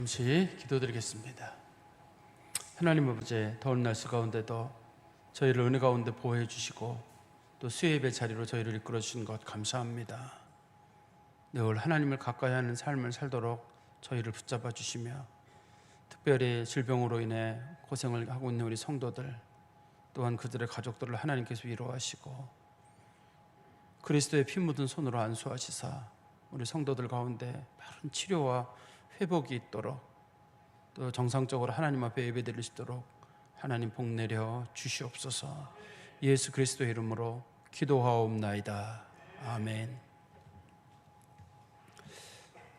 잠시 기도드리겠습니다. 하나님 아버지, 더운 날씨 가운데도 저희를 은혜 가운데 보호해 주시고 또 수예배 자리로 저희를 이끌어 주신 것 감사합니다. 늘 하나님을 가까이 하는 삶을 살도록 저희를 붙잡아 주시며 특별히 질병으로 인해 고생을 하고 있는 우리 성도들 또한 그들의 가족들을 하나님께서 위로하시고 그리스도의 피 묻은 손으로 안수하시사 우리 성도들 가운데 바른 치료와 회복이 있도록 또 정상적으로 하나님 앞에 예배드릴 수 있도록 하나님 복 내려 주시옵소서. 예수 그리스도의 이름으로 기도하옵나이다. 아멘.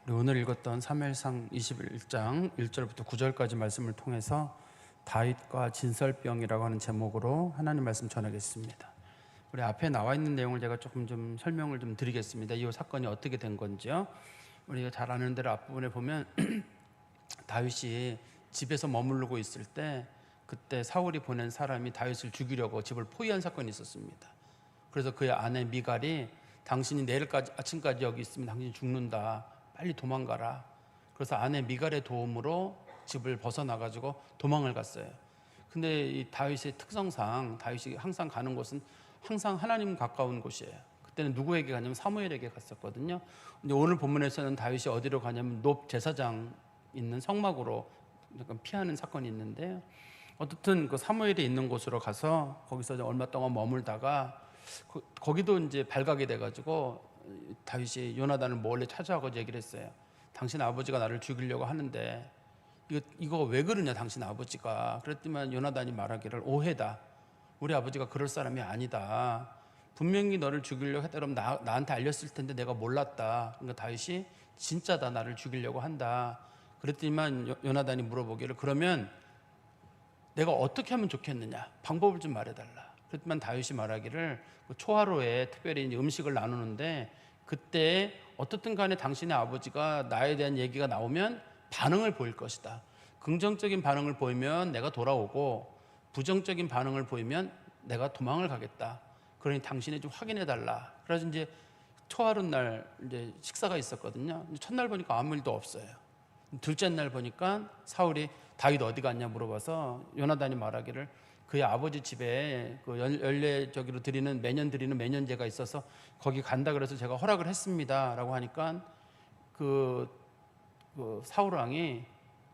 우리 오늘 읽었던 사무엘상 21장 1절부터 9절까지 말씀을 통해서 다윗과 진설병이라고 하는 제목으로 하나님 말씀 전하겠습니다. 우리 앞에 나와 있는 내용을 제가 조금 좀 설명을 좀 드리겠습니다. 이 사건이 어떻게 된 건지요. 우리가 잘 아는 대로 앞부분에 보면 다윗이 집에서 머무르고 있을 때 그때 사울이 보낸 사람이 다윗을 죽이려고 집을 포위한 사건이 있었습니다. 그래서 그의 아내 미갈이 당신이 내일까지 아침까지 여기 있으면 당신이 죽는다. 빨리 도망가라. 그래서 아내 미갈의 도움으로 집을 벗어나가지고 도망을 갔어요. 근데 이 다윗의 특성상 다윗이 항상 가는 곳은 항상 하나님 가까운 곳이에요. 그때는 누구에게 가냐면 사무엘에게 갔었거든요. 근데 오늘 본문에서는 다윗이 어디로 가냐면 높 제사장 있는 성막으로 약간 피하는 사건이 있는데 어떻든 그 사무엘이 있는 곳으로 가서 거기서 얼마 동안 머물다가 거기도 이제 발각이 돼가지고 다윗이 요나단을 몰래 찾아가고 얘기를 했어요. 당신 아버지가 나를 죽이려고 하는데 이거 왜 그러냐 당신 아버지가. 그랬더니 요나단이 말하기를 오해다. 우리 아버지가 그럴 사람이 아니다. 분명히 너를 죽이려고 했다 그러면 나한테 알렸을 텐데 내가 몰랐다. 그러니까 다윗이 진짜다. 나를 죽이려고 한다. 그랬더니만 요나단이 물어보기를 그러면 내가 어떻게 하면 좋겠느냐. 방법을 좀 말해달라. 그랬더니 다윗이 말하기를 초하루에 특별히 음식을 나누는데 그때 어떻든 간에 당신의 아버지가 나에 대한 얘기가 나오면 반응을 보일 것이다. 긍정적인 반응을 보이면 내가 돌아오고 부정적인 반응을 보이면 내가 도망을 가겠다. 그러니 당신이 좀 확인해 달라. 그래서 이제 초하루 날 이제 식사가 있었거든요. 첫날 보니까 아무 일도 없어요. 둘째 날 보니까 사울이 다윗 어디 갔냐 물어봐서 요나단이 말하기를 그의 아버지 집에 그 연례 저기로 드리는 매년 드리는 매년제가 있어서 거기 간다 그래서 제가 허락을 했습니다라고 하니까 그 사울 왕이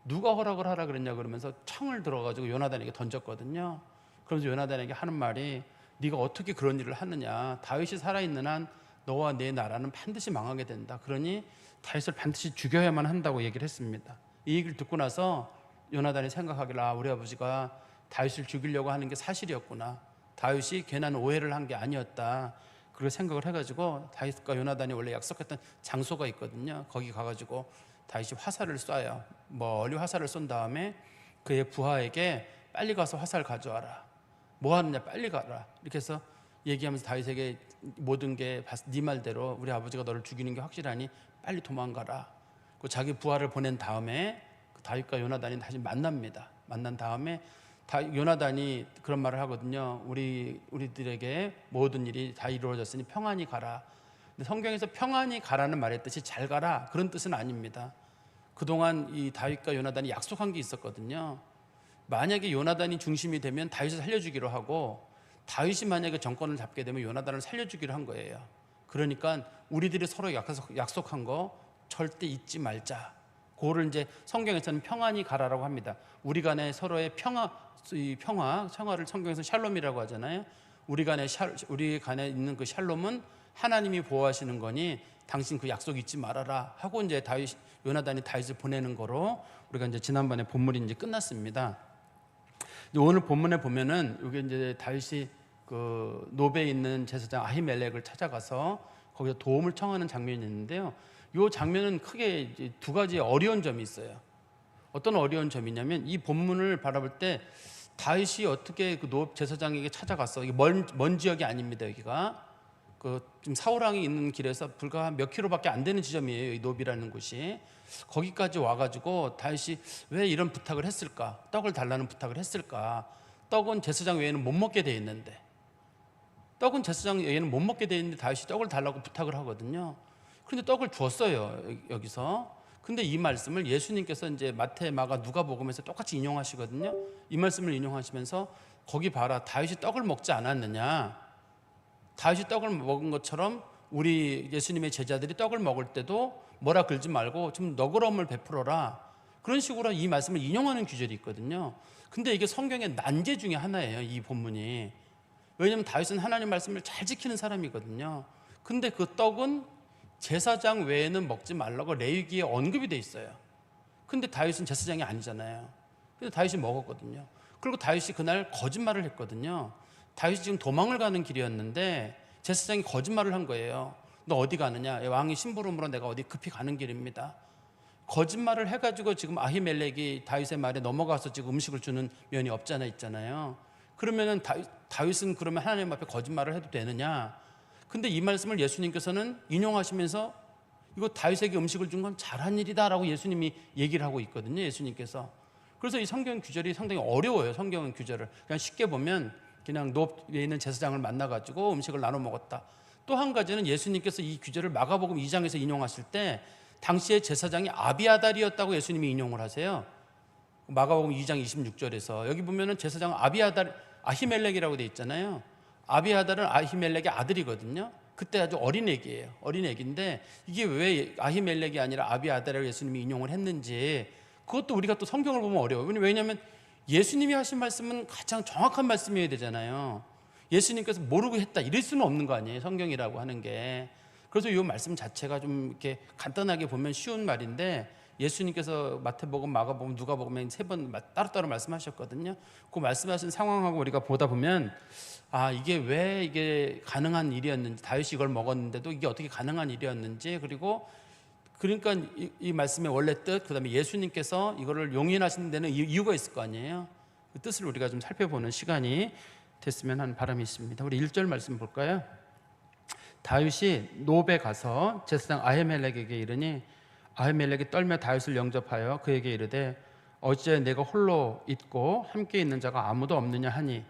누가 허락을 하라 그랬냐 그러면서 창을 들어가지고 요나단에게 던졌거든요. 그러면서 요나단에게 하는 말이 네가 어떻게 그런 일을 하느냐. 다윗이 살아있는 한 너와 내 나라는 반드시 망하게 된다. 그러니 다윗을 반드시 죽여야만 한다고 얘기를 했습니다. 이 얘기를 듣고 나서 요나단이 생각하기를 우리 아버지가 다윗을 죽이려고 하는 게 사실이었구나. 다윗이 괜한 오해를 한 게 아니었다. 그걸 생각을 해가지고 다윗과 요나단이 원래 약속했던 장소가 있거든요. 거기 가가지고 다윗이 화살을 쏴요. 멀리 화살을 쏜 다음에 그의 부하에게 빨리 가서 화살 가져와라. 뭐 하느냐 빨리 가라. 이렇게 해서 얘기하면서 다윗에게 모든 게 네 말대로 우리 아버지가 너를 죽이는 게 확실하니 빨리 도망가라. 그 자기 부하를 보낸 다음에 다윗과 요나단이 다시 만납니다. 만난 다음에 요나단이 그런 말을 하거든요. 우리들에게 모든 일이 다 이루어졌으니 평안히 가라. 근데 성경에서 평안히 가라는 말의 뜻이 잘 가라 그런 뜻은 아닙니다. 그동안 이 다윗과 요나단이 약속한 게 있었거든요. 만약에 요나단이 중심이 되면 다윗을 살려주기로 하고 다윗이 만약에 정권을 잡게 되면 요나단을 살려주기로 한 거예요. 그러니까 우리들이 서로 약속한 거 절대 잊지 말자. 그거를 이제 성경에서는 평안히 가라라고 합니다. 우리 간에 서로의 평화를 성경에서 샬롬이라고 하잖아요. 우리 간에 있는 그 샬롬은 하나님이 보호하시는 거니 당신 그 약속 잊지 말아라 하고 이제 요나단이 다윗을 보내는 거로 우리가 이제 지난번에 본문이 이제 끝났습니다. 오늘 본문에 보면은 이게 이제 다윗이 그 노베에 있는 제사장 아히멜렉을 찾아가서 거기서 도움을 청하는 장면이 있는데요. 이 장면은 크게 이제 두 가지 어려운 점이 있어요. 어떤 어려운 점이냐면 이 본문을 바라볼 때 다윗이 어떻게 그 노 제사장에게 찾아갔어? 이게 먼 지역이 아닙니다. 여기가 지금 사울 왕이 있는 길에서 불과 몇 킬로밖에 안 되는 지점이에요. 이 노비라는 곳이. 거기까지 와가지고 다윗이 왜 이런 부탁을 했을까? 떡을 달라는 부탁을 했을까? 떡은 제사장 외에는 못 먹게 돼 있는데 떡은 제사장 외에는 못 먹게 돼 있는데 다윗이 떡을 달라고 부탁을 하거든요. 그런데 떡을 주었어요. 여기서. 근데 이 말씀을 예수님께서 이제 마태, 마가, 누가복음에서 똑같이 인용하시거든요. 이 말씀을 인용하시면서 거기 봐라, 다윗이 떡을 먹지 않았느냐. 다윗이 떡을 먹은 것처럼 우리 예수님의 제자들이 떡을 먹을 때도 뭐라 그러지 말고 좀 너그러움을 베풀어라. 그런 식으로 이 말씀을 인용하는 규절이 있거든요. 근데 이게 성경의 난제 중에 하나예요, 이 본문이. 왜냐하면 다윗은 하나님 말씀을 잘 지키는 사람이거든요. 근데 그 떡은 제사장 외에는 먹지 말라고 레위기에 언급이 돼 있어요. 근데 다윗은 제사장이 아니잖아요. 근데 다윗이 먹었거든요. 그리고 다윗이 그날 거짓말을 했거든요. 다윗이 지금 도망을 가는 길이었는데 제사장이 거짓말을 한 거예요. 너 어디 가느냐? 왕의 심부름으로 내가 어디 급히 가는 길입니다. 거짓말을 해가지고 지금 아히멜렉이 다윗의 말에 넘어가서 지금 음식을 주는 면이 없잖아 있잖아요. 그러면은 다윗은 그러면 하나님 앞에 거짓말을 해도 되느냐? 근데 이 말씀을 예수님께서는 인용하시면서 이거 다윗에게 음식을 준 건 잘한 일이다라고 예수님이 얘기를 하고 있거든요. 예수님께서. 그래서 이 성경 규절이 상당히 어려워요. 성경 규절을 그냥 쉽게 보면 그냥 노업에 있는 제사장을 만나가지고 음식을 나눠 먹었다. 또 한 가지는 예수님께서 이 규절을 마가복음 2장에서 인용하실 때 당시의 제사장이 아비아달이었다고 예수님이 인용을 하세요. 마가복음 2장 26절에서 여기 보면은 제사장 아히멜렉이라고 돼 있잖아요. 아비아달은 아히멜렉의 아들이거든요. 그때 아주 어린 애기예요. 어린 애기인데 이게 왜 아히멜렉이 아니라 아비아달을 예수님이 인용을 했는지 그것도 우리가 또 성경을 보면 어려워요. 왜냐하면 예수님이 하신 말씀은 가장 정확한 말씀이어야 되잖아요. 예수님께서 모르고 했다 이럴 수는 없는 거 아니에요. 성경이라고 하는 게. 그래서 이 말씀 자체가 좀 이렇게 간단하게 보면 쉬운 말인데 예수님께서 마태복음, 마가복음, 누가복음에 3번 따로따로 말씀하셨거든요. 그 말씀하신 상황하고 우리가 보다 보면 이게 왜 이게 가능한 일이었는지, 다윗이 이걸 먹었는데도 이게 어떻게 가능한 일이었는지, 그리고 그러니까 이 말씀의 원래 뜻, 그다음에 예수님께서 이거를 용인하시는 데는 이유가 있을 거 아니에요. 그 뜻을 우리가 좀 살펴보는 시간이 됐으면 하는 바람이 있습니다. 우리 1절 말씀 볼까요? 다윗이 노베 가서 제사장 아히멜렉에게 이르니 아히멜렉이 떨며 다윗을 영접하여 그에게 이르되 어찌 내가 홀로 있고 함께 있는 자가 아무도 없느냐 하니,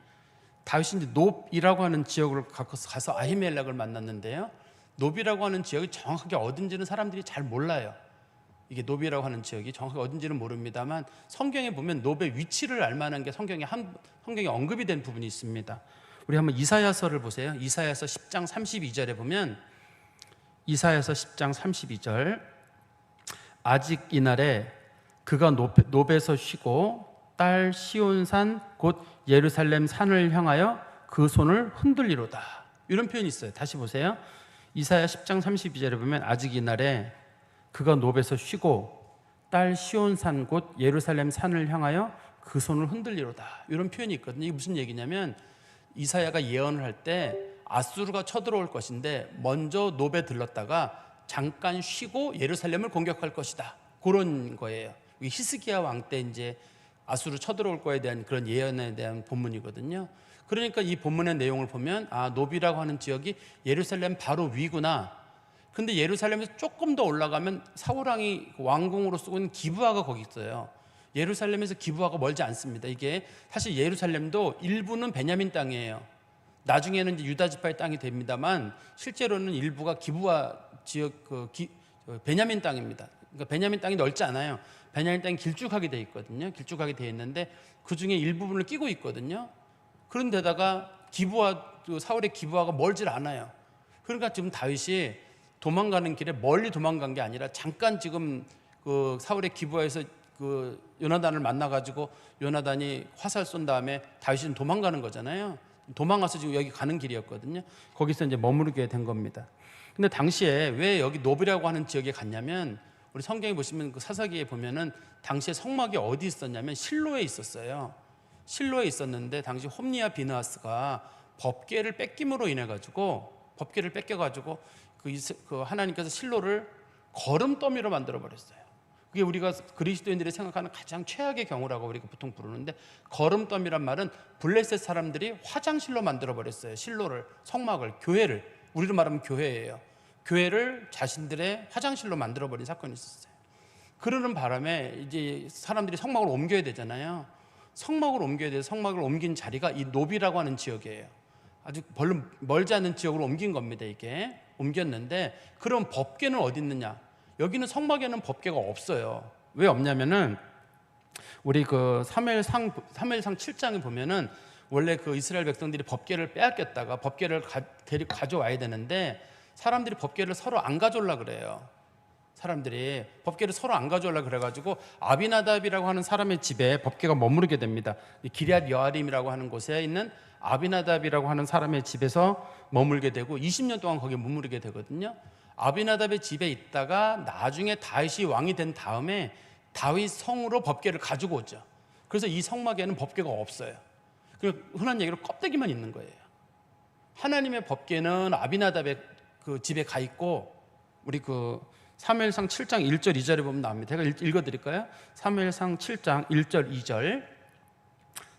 다윗이 이제 노브이라고 하는 지역을 가서 아히멜렉을 만났는데요. 노브이라고 하는 지역이 정확하게 어딘지는 사람들이 잘 몰라요. 이게 노브이라고 하는 지역이 정확하게 어딘지는 모릅니다만 성경에 보면 노브의 위치를 알 만한 게 성경에 언급이 된 부분이 있습니다. 우리 한번 이사야서를 보세요. 이사야서 10장 32절에 보면 이사야서 10장 32절 아직 이날에 그가 노베에서 쉬고 딸 시온산 곧 예루살렘 산을 향하여 그 손을 흔들리로다. 이런 표현이 있어요. 다시 보세요. 이사야 10장 32절에 보면 아직 이날에 그가 노베에서 쉬고 딸 시온산 곧 예루살렘 산을 향하여 그 손을 흔들리로다. 이런 표현이 있거든요. 이게 무슨 얘기냐면 이사야가 예언을 할 때 아수르가 쳐들어올 것인데 먼저 노베 들렀다가 잠깐 쉬고 예루살렘을 공격할 것이다. 그런 거예요. 히스기야 왕 때 이제 아수르 쳐들어올 거에 대한 그런 예언에 대한 본문이거든요. 그러니까 이 본문의 내용을 보면 노비라고 하는 지역이 예루살렘 바로 위구나. 근데 예루살렘에서 조금 더 올라가면 사울왕이 왕궁으로 쓰고 있는 기브아가 거기 있어요. 예루살렘에서 기브아가 멀지 않습니다. 이게 사실 예루살렘도 일부는 베냐민 땅이에요. 나중에는 이제 유다 지파의 땅이 됩니다만 실제로는 일부가 기브아 지역 베냐민 땅입니다. 그러니까 베냐민 땅이 넓지 않아요. 베냐민 땅이 길쭉하게 돼 있거든요. 길쭉하게 돼 있는데 그 중에 일부분을 끼고 있거든요. 그런데다가 사울의 기브아가 멀질 않아요. 그러니까 지금 다윗이 도망가는 길에 멀리 도망간 게 아니라 잠깐 지금 그 사울의 기브아에서 그 요나단을 만나가지고 요나단이 화살 쏜 다음에 다윗은 도망가는 거잖아요. 도망가서 지금 여기 가는 길이었거든요. 거기서 이제 머무르게 된 겁니다. 근데 당시에 왜 여기 노비라고 하는 지역에 갔냐면 우리 성경에 보시면 그 사사기에 보면은 당시에 성막이 어디 있었냐면 실로에 있었어요. 실로에 있었는데 당시 홈리와 비느하스가 법궤를 뺏김으로 인해 가지고 법궤를 뺏겨가지고 그 하나님께서 실로를 거름더미로 만들어 버렸어요. 그게 우리가 그리스도인들이 생각하는 가장 최악의 경우라고 우리가 보통 부르는데 거름더미란 말은 블레셋 사람들이 화장실로 만들어 버렸어요. 실로를, 성막을, 교회를, 우리로 말하면 교회예요. 교회를 자신들의 화장실로 만들어 버린 사건이 있었어요. 그러는 바람에 이제 사람들이 성막을 옮겨야 되잖아요. 성막을 옮겨야 돼서 성막을 옮긴 자리가 이 노비라고 하는 지역이에요. 아주 멀지 않은 지역으로 옮긴 겁니다. 이게 옮겼는데 그럼 법궤는 어디 있느냐? 여기는 성막에는 법궤가 없어요. 왜 없냐면은 우리 그 사무엘상 7장에 보면은 원래 그 이스라엘 백성들이 법궤를 빼앗겼다가 법궤를 데리고 가져와야 되는데 사람들이 법궤를 서로 안 가져오려고 그래요. 사람들이 법궤를 서로 안 가져오려고 그래가지고 아비나답이라고 하는 사람의 집에 법궤가 머무르게 됩니다. 기럇 여아림이라고 하는 곳에 있는 아비나답이라고 하는 사람의 집에서 머물게 되고 20년 동안 거기에 머무르게 되거든요. 아비나답의 집에 있다가 나중에 다윗이 왕이 된 다음에 다윗 성으로 법궤를 가지고 오죠. 그래서 이 성막에는 법궤가 없어요. 흔한 얘기로 껍데기만 있는 거예요. 하나님의 법궤는 아비나답의 그 집에 가 있고 우리 그 사무엘상 7장 1절 2절에 보면 나옵니다. 제가 읽어드릴까요? 사무엘상 7장 1절 2절.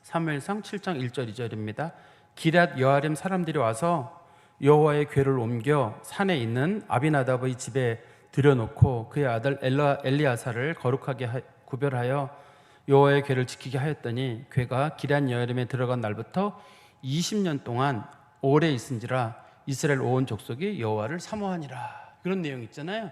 사무엘상 7장 1절 2절입니다. 기럇 여아림 사람들이 와서 여호와의 궤를 옮겨 산에 있는 아비나답의 집에 들여놓고 그의 아들 엘리야사를 거룩하게 구별하여 여호와의 궤를 지키게 하였더니 궤가 기럇 여아림에 들어간 날부터 20년 동안 오래 있은지라 이스라엘 온 족속이 여호와를 사모하니라. 그런 내용 있잖아요.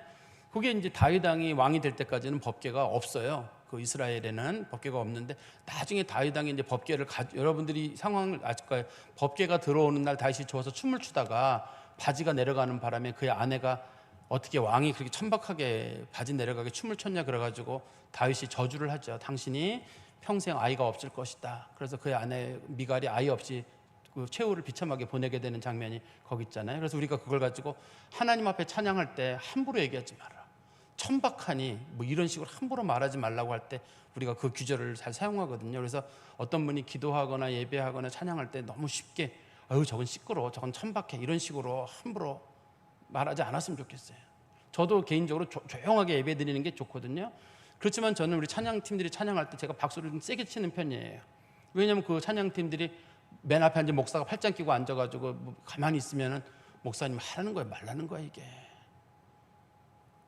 그게 이제 다윗 왕이 왕이 될 때까지는 법궤가 없어요. 그 이스라엘에는 법궤가 없는데 나중에 다윗 왕이 이제 법궤를 여러분들이 상황을 아실 거예요. 법궤가 들어오는 날 다윗이 좋아서 춤을 추다가 바지가 내려가는 바람에 그의 아내가 어떻게 왕이 그렇게 천박하게 바지 내려가게 춤을 췄냐 그래가지고 다윗이 저주를 하죠. 당신이 평생 아이가 없을 것이다. 그래서 그의 아내 미갈이 아이 없이 그 최후를 비참하게 보내게 되는 장면이 거기 있잖아요. 그래서 우리가 그걸 가지고 하나님 앞에 찬양할 때 함부로 얘기하지 마라. 천박하니 뭐 이런 식으로 함부로 말하지 말라고 할 때 우리가 그 규절을 잘 사용하거든요. 그래서 어떤 분이 기도하거나 예배하거나 찬양할 때 너무 쉽게 아유 저건 시끄러워, 저건 천박해 이런 식으로 함부로 말하지 않았으면 좋겠어요. 저도 개인적으로 조용하게 예배 드리는 게 좋거든요. 그렇지만 저는 우리 찬양팀들이 찬양할 때 제가 박수를 좀 세게 치는 편이에요. 왜냐하면 그 찬양팀들이 맨 앞에 앉은 목사가 팔짱 끼고 앉아가지고 뭐 가만히 있으면은 목사님 하라는 거야 말라는 거야 이게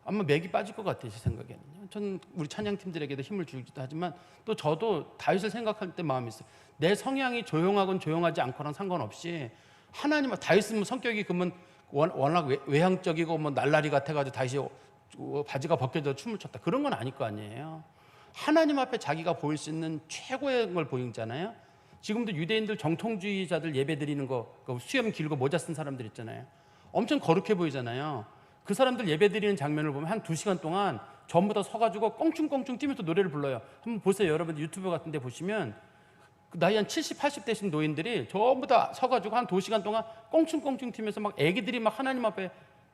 아마 맥이 빠질 것 같아요. 제 생각에는요. 저는 우리 찬양팀들에게도 힘을 주기도 하지만 또 저도 다윗을 생각할 때 마음이 있어요. 내 성향이 조용하건 조용하지 않거나 상관없이 하나님 다윗은 뭐 성격이 그러면 워낙 외향적이고 뭐 날라리 같아가지고 다윗이 바지가 벗겨져 춤을 췄다 그런 건 아닐 거 아니에요. 하나님 앞에 자기가 보일 수 있는 최고의 걸 보이잖아요. 지금도 유대인들 정통주의자들 예배 드리는 거 수염 길고 모자 쓴 사람들 있잖아요. 엄청 거룩해 보이잖아요. 그 사람들 예배 드리는 장면을 보면 한 2시간 동안 전부 다 서가지고 껑충껑충 뛰면서 노래를 불러요. 한번 보세요. 여러분들 유튜브 같은 데 보시면 나이 한 70, 80 되신 노인들이 전부 다 서가지고 한 2시간 동안 껑충껑충 뛰면서 막 애기들이 막 하나님 앞에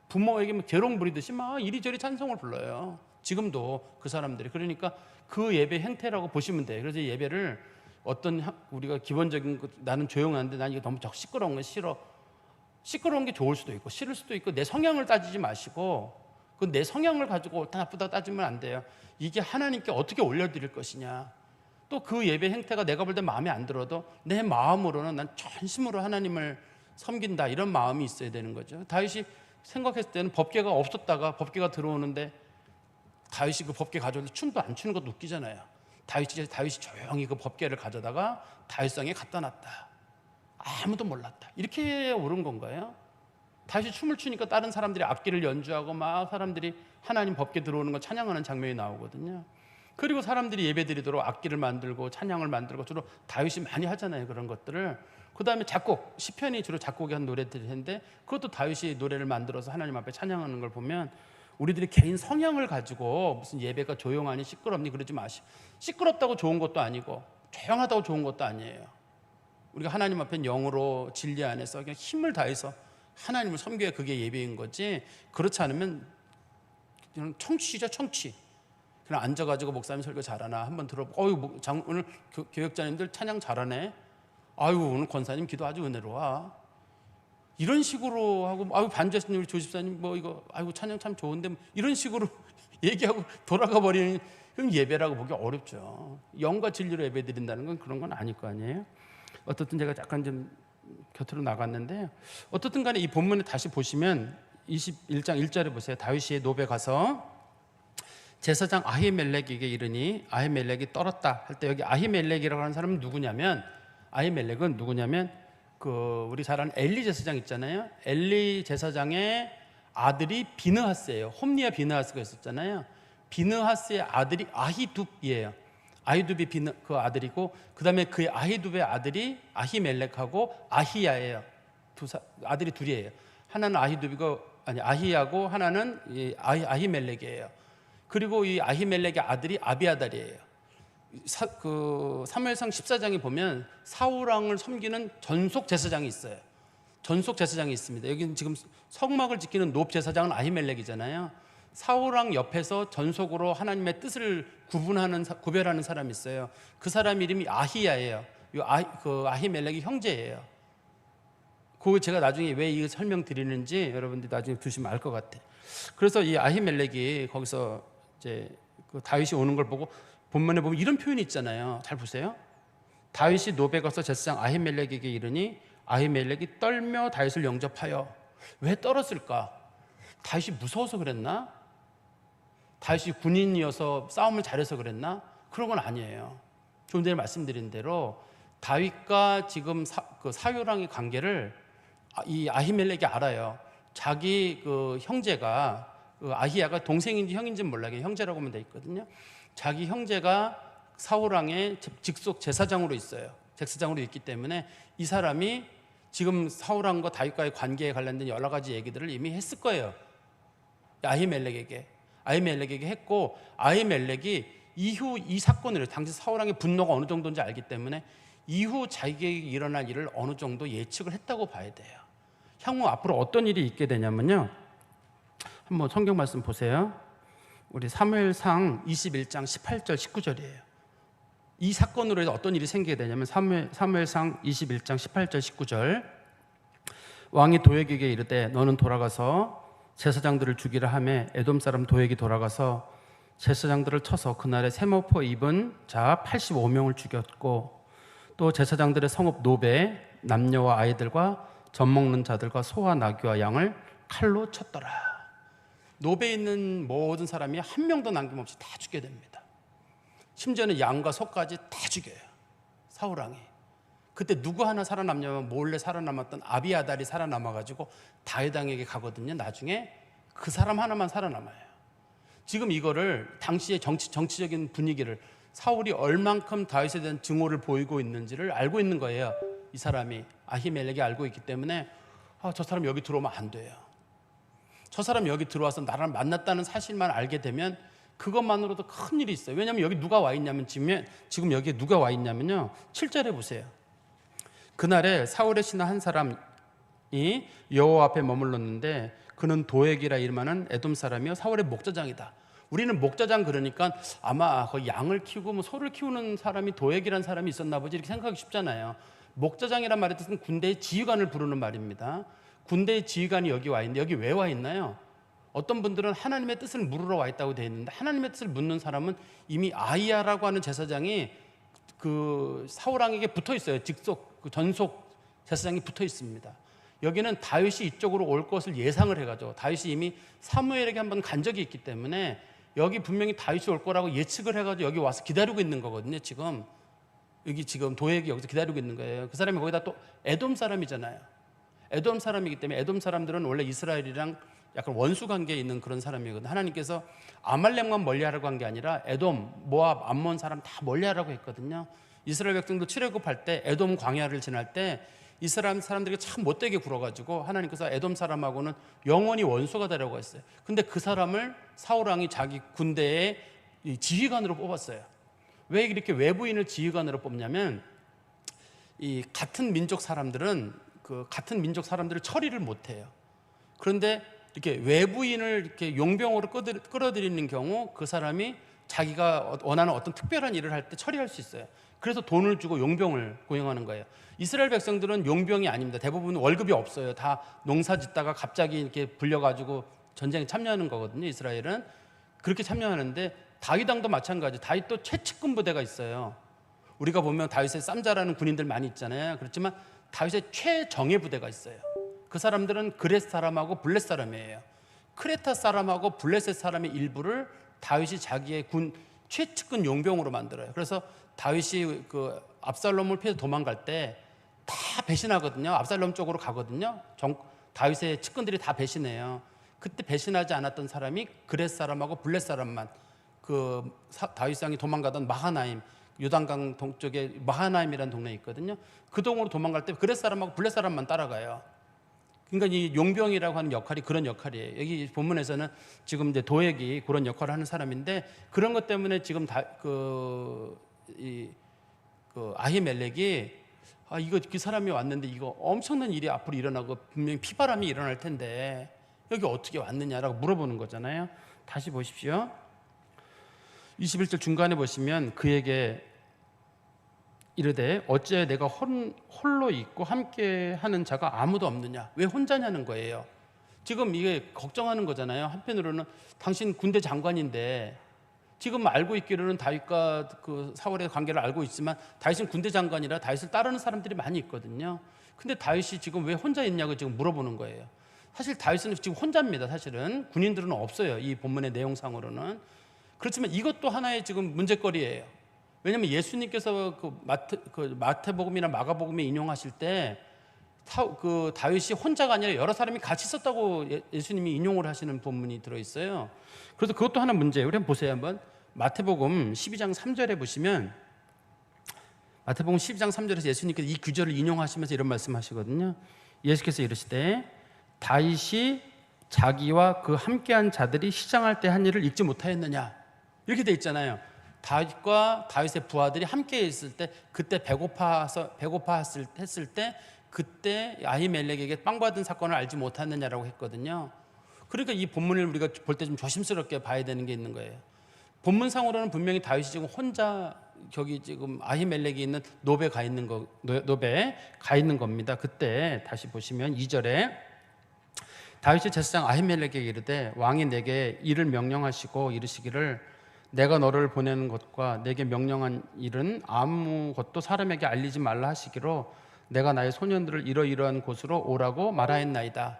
부모에게 막 재롱 부리듯이 막 이리저리 찬송을 불러요. 지금도 그 사람들이. 그러니까 그 예배 행태라고 보시면 돼요. 그래서 예배를 어떤 우리가 기본적인 것, 나는 조용한데 난 이거 너무 시끄러운 건 싫어. 시끄러운 게 좋을 수도 있고 싫을 수도 있고 내 성향을 따지지 마시고 그 내 성향을 가지고 옳다 나쁘다 따지면 안 돼요. 이게 하나님께 어떻게 올려드릴 것이냐. 또 그 예배 행태가 내가 볼 때 마음에 안 들어도 내 마음으로는 난 전심으로 하나님을 섬긴다 이런 마음이 있어야 되는 거죠. 다윗이 생각했을 때는 법궤가 없었다가 법궤가 들어오는데 다윗이 그 법궤 가져올 때 춤도 안 추는 것도 웃기잖아요. 다윗이 조용히 그 법궤를 가져다가 다윗성에 갖다 놨다. 아무도 몰랐다. 이렇게 옳은 건가요? 다시 춤을 추니까 다른 사람들이 악기를 연주하고 막 사람들이 하나님 법궤 들어오는 거 찬양하는 장면이 나오거든요. 그리고 사람들이 예배드리도록 악기를 만들고 찬양을 만들고 주로 다윗이 많이 하잖아요. 그런 것들을. 그 다음에 작곡, 시편이 주로 작곡이 한 노래들인데 그것도 다윗이 노래를 만들어서 하나님 앞에 찬양하는 걸 보면 우리들이 개인 성향을 가지고 무슨 예배가 조용하니 시끄럽니 그러지 마시고 시끄럽다고 좋은 것도 아니고 조용하다고 좋은 것도 아니에요. 우리가 하나님 앞에 영으로 진리 안에서 그냥 힘을 다해서 하나님을 섬겨야 그게 예배인 거지 그렇지 않으면 그냥 청취죠 청취. 그냥 앉아가지고 목사님 설교 잘하나 한번 들어보고 오늘 교역자님들 찬양 잘하네. 아유 오늘 권사님 기도 아주 은혜로워. 이런 식으로 하고 아유 반주하시는 우리 조집사님 뭐 이거 아이고 찬양 참 좋은데 뭐 이런 식으로 얘기하고 돌아가 버리는 그럼 예배라고 보기 어렵죠. 영과 진리로 예배 드린다는 건 그런 건 아닐 거 아니에요. 어떻든 제가 약간 좀 곁으로 나갔는데 어떻든 간에 이 본문에 다시 보시면 21장 1절에 보세요. 다윗이 노베 가서 제사장 아히멜렉에게 이르니 아히멜렉이 떨었다 할 때 여기 아히멜렉이라고 하는 사람은 누구냐면 그 우리 잘 아는 엘리 제사장 있잖아요. 엘리 제사장의 아들이 비느하스예요. 홈리와 비느하스가 있었잖아요. 비느하스의 아들이 아히둡이에요. 아히둡이 그 아들이고, 그 다음에 그 아히둡의 아들이 아히멜렉하고 아히야예요. 아들이 둘이에요. 하나는 아히야고 하나는 아히멜렉이에요. 그리고 이 아히멜렉의 아들이 아비아달이에요. 사무엘상 14장에 보면 사울왕을 섬기는 전속 제사장이 있어요. 전속 제사장이 있습니다. 여기는 지금 성막을 지키는 높 제사장은 아히멜렉이잖아요. 사울왕 옆에서 전속으로 하나님의 뜻을 구별하는 사람이 있어요. 그 사람 이름이 아히야예요. 그 아히멜렉이 형제예요. 그거 제가 나중에 왜 이거 설명드리는지 여러분들이 나중에 두시면 알 것 같아요. 그래서 이 아히멜렉이 거기서 이제 그 다윗이 오는 걸 보고 본문에 보면 이런 표현이 있잖아요. 잘 보세요. 다윗이 노베 가서 제사장 아히멜렉에게 이르니 아히멜렉이 떨며 다윗을 영접하여. 왜 떨었을까? 다윗이 무서워서 그랬나? 다윗이 군인이어서 싸움을 잘해서 그랬나? 그런 건 아니에요. 좀 전에 말씀드린 대로 다윗과 지금 사울왕의 관계를 이 아히멜렉이 알아요. 자기 그 형제가 아히야가 동생인지 형인지는 몰라요. 형제라고 하면 돼 있거든요. 자기 형제가 사울왕의 직속 제사장으로 있어요. 제사장으로 있기 때문에 이 사람이 지금 사울왕과 다윗과의 관계에 관련된 여러 가지 얘기들을 이미 했을 거예요. 아히멜렉에게 했고, 아히멜렉이 이후 이 사건을, 당시 사울왕의 분노가 어느 정도인지 알기 때문에 이후 자기에게 일어날 일을 어느 정도 예측을 했다고 봐야 돼요. 향후 앞으로 어떤 일이 있게 되냐면요, 한번 성경 말씀 보세요. 우리 사무엘상 21장 18절 19절이에요. 이 사건으로 해서 어떤 일이 생기게 되냐면 사무엘상 21장 18절 19절. 왕이 도액에게 이르되 너는 돌아가서 제사장들을 죽이라 하매 에돔 사람 도액이 돌아가서 제사장들을 쳐서 그날에 세모포 입은 자 85명을 죽였고, 또 제사장들의 성읍 노베 남녀와 아이들과 젖 먹는 자들과 소와 나귀와 양을 칼로 쳤더라. 노베에 있는 모든 사람이 한 명도 남김없이 다 죽게 됩니다. 심지어는 양과 소까지 다 죽여요, 사울왕이. 그때 누구 하나 살아남냐면 몰래 살아남았던 아비아달이 살아남아가지고 다윗왕에게 가거든요. 나중에 그 사람 하나만 살아남아요. 지금 이거를 당시의 정치적인 분위기를, 사울이 얼만큼 다윗에 대한 증오를 보이고 있는지를 알고 있는 거예요. 이 사람이, 아히멜렉이 알고 있기 때문에 저 사람 여기 들어오면 안 돼요. 저 사람 여기 들어와서 나랑 만났다는 사실만 알게 되면 그것만으로도 큰 일이 있어요. 왜냐하면 여기 누가 와 있냐면, 지금 여기에 누가 와 있냐면요, 7절에 보세요. 그날에 사울의 신하 한 사람이 여호와 앞에 머물렀는데 그는 도액이라 이름하는 에돔 사람이요 사울의 목자장이다. 우리는 목자장 그러니까 아마 그 양을 키우고 뭐 소를 키우는 사람이 도액이라는 사람이 있었나 보지 이렇게 생각하기 쉽잖아요. 목자장이란 말의 뜻은 군대의 지휘관을 부르는 말입니다. 군대의 지휘관이 여기 와 있는데 여기 왜 와 있나요? 어떤 분들은 하나님의 뜻을 물으러 와 있다고 되어 있는데, 하나님의 뜻을 묻는 사람은 이미 아히야라고 하는 제사장이 그 사울왕에게 붙어 있어요. 직속 그 전속 제사장이 붙어 있습니다. 여기는 다윗이 이쪽으로 올 것을 예상을 해가지고, 다윗이 이미 사무엘에게 한번 간 적이 있기 때문에 여기 분명히 다윗이 올 거라고 예측을 해가지고 여기 와서 기다리고 있는 거거든요. 지금 여기 지금 도액이 여기서 기다리고 있는 거예요. 그 사람이 거기다 또 에돔 사람이잖아요. 에돔 사람이기 때문에 에돔 사람들은 원래 이스라엘이랑 약간 원수 관계에 있는 그런 사람이거든요. 하나님께서 아말렉만 멀리하라고 한 게 아니라 에돔, 모압, 암몬 사람 다 멀리하라고 했거든요. 이스라엘 백성도 출애굽할 때 에돔 광야를 지날 때 이스라엘 사람들이 참 못되게 굴어가지고 하나님께서 에돔 사람하고는 영원히 원수가 되라고 했어요. 근데 그 사람을 사울왕이 자기 군대의 지휘관으로 뽑았어요. 왜 이렇게 외부인을 지휘관으로 뽑냐면, 이 같은 민족 사람들을 처리를 못해요. 그런데 이렇게 외부인을 이렇게 용병으로 끌어들이는 경우 그 사람이 자기가 원하는 어떤 특별한 일을 할 때 처리할 수 있어요. 그래서 돈을 주고 용병을 고용하는 거예요. 이스라엘 백성들은 용병이 아닙니다. 대부분 월급이 없어요. 다 농사 짓다가 갑자기 이렇게 불려가지고 전쟁에 참여하는 거거든요. 이스라엘은 그렇게 참여하는데, 다윗왕도 마찬가지. 다윗도 최측근 부대가 있어요. 우리가 보면 다윗의 쌈자라는 군인들 많이 있잖아요. 그렇지만 다윗의 최정예 부대가 있어요. 그 사람들은 그렛 사람하고 블렛 사람이에요. 크레타 사람하고 블렛의 사람의 일부를 다윗이 자기의 군 최측근 용병으로 만들어요. 그래서 다윗이 그 압살롬을 피해서 도망갈 때 다 배신하거든요. 압살롬 쪽으로 가거든요. 다윗의 측근들이 다 배신해요. 그때 배신하지 않았던 사람이 그렛 사람하고 블렛 사람만, 다윗왕이 도망가던 마하나임, 요단강 동쪽에 마하나임이라는 동네에 있거든요. 그 동으로 도망갈 때 그렛 사람하고 블렛 사람만 따라가요. 그러니까 이 용병이라고 하는 역할이 그런 역할이에요. 여기 본문에서는 지금 이제 도액이 그런 역할을 하는 사람인데, 그런 것 때문에 지금 아히멜렉이 이거 그 사람이 왔는데 이거 엄청난 일이 앞으로 일어나고 분명히 피바람이 일어날 텐데 여기 어떻게 왔느냐라고 물어보는 거잖아요. 다시 보십시오. 21절 중간에 보시면 그에게 이르되 어찌하여 내가 홀로 있고 함께하는 자가 아무도 없느냐, 왜 혼자냐는 거예요. 지금 이게 걱정하는 거잖아요. 한편으로는 당신 군대 장관인데, 지금 알고 있기로는 다윗과 그 사울의 관계를 알고 있지만 다윗은 군대 장관이라 다윗을 따르는 사람들이 많이 있거든요. 근데 다윗이 지금 왜 혼자 있냐고 지금 물어보는 거예요. 사실 다윗은 지금 혼자입니다. 사실은 군인들은 없어요, 이 본문의 내용상으로는. 그렇지만 이것도 하나의 지금 문제거리예요. 왜냐하면 예수님께서 마태복음이나 마가복음에 인용하실 때 다윗이 혼자가 아니라 여러 사람이 같이 있었다고 예수님이 인용을 하시는 본문이 들어있어요. 그래서 그것도 하나 문제예요. 우리 한번 보세요. 한번 마태복음 12장 3절에 보시면, 마태복음 12장 3절에서 예수님께서 이 구절을 인용하시면서 이런 말씀하시거든요. 예수께서 이르시되 다윗이 자기와 그 함께한 자들이 시장할 때 한 일을 잊지 못하였느냐, 이렇게 돼 있잖아요. 다윗과 다윗의 부하들이 함께 있을 때, 그때 배고파했을 때 그때 아히멜렉에게 빵 받은 사건을 알지 못했느냐라고 했거든요. 그러니까 이 본문을 우리가 볼 때 좀 조심스럽게 봐야 되는 게 있는 거예요. 본문상으로는 분명히 다윗이 지금 혼자 저기 지금 아히멜렉이 있는 노베 가 있는 겁니다. 그때 다시 보시면 2절에 다윗이 제사장 아히멜렉에게 이르되 왕이 내게 일을 명령하시고 이르시기를 내가 너를 보내는 것과 내게 명령한 일은 아무것도 사람에게 알리지 말라 하시기로 내가 나의 소년들을 이러이러한 곳으로 오라고 말하였나이다.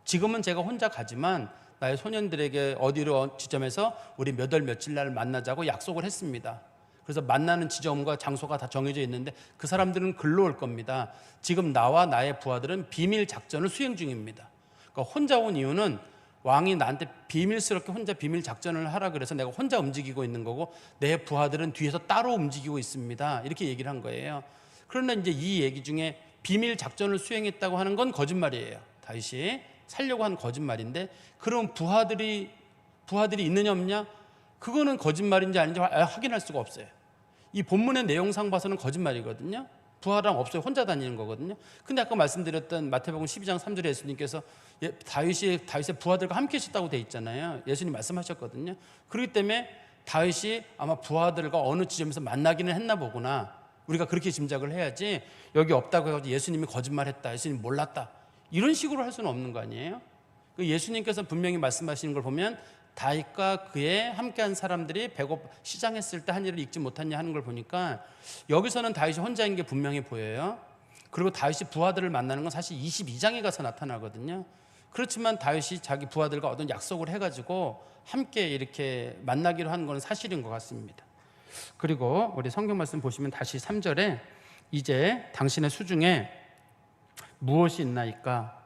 지금은 제가 혼자 가지만 나의 소년들에게 어디로 지점에서 우리 몇 월 며칠 날 만나자고 약속을 했습니다. 그래서 만나는 지점과 장소가 다 정해져 있는데 그 사람들은 글로 올 겁니다. 지금 나와 나의 부하들은 비밀 작전을 수행 중입니다. 그러니까 혼자 온 이유는 왕이 나한테 비밀스럽게 혼자 비밀 작전을 하라 그래서 내가 혼자 움직이고 있는 거고, 내 부하들은 뒤에서 따로 움직이고 있습니다. 이렇게 얘기를 한 거예요. 그러나 이제 이 얘기 중에 비밀 작전을 수행했다고 하는 건 거짓말이에요. 다윗이 살려고 한 거짓말인데, 그럼 부하들이 있느냐 없냐? 그거는 거짓말인지 아닌지 확인할 수가 없어요. 이 본문의 내용상 봐서는 거짓말이거든요. 부하랑 없어요. 혼자 다니는 거거든요. 근데 아까 말씀드렸던 마태복음 12장 3절에 예수님께서 다윗의 부하들과 함께 있었다고 돼 있잖아요. 예수님 말씀하셨거든요. 그렇기 때문에 다윗이 아마 부하들과 어느 지점에서 만나기는 했나 보구나, 우리가 그렇게 짐작을 해야지, 여기 없다고 해가지고 예수님이 거짓말했다, 예수님 몰랐다, 이런 식으로 할 수는 없는 거 아니에요. 예수님께서 분명히 말씀하시는 걸 보면 다윗과 그의 함께한 사람들이 시장했을 때 한 일을 잊지 못했냐 하는 걸 보니까 여기서는 다윗이 혼자인 게 분명히 보여요. 그리고 다윗이 부하들을 만나는 건 사실 22장에 가서 나타나거든요. 그렇지만 다윗이 자기 부하들과 어떤 약속을 해가지고 함께 이렇게 만나기로 한 건 사실인 것 같습니다. 그리고 우리 성경 말씀 보시면 다시 3절에 이제 당신의 수중에 무엇이 있나이까,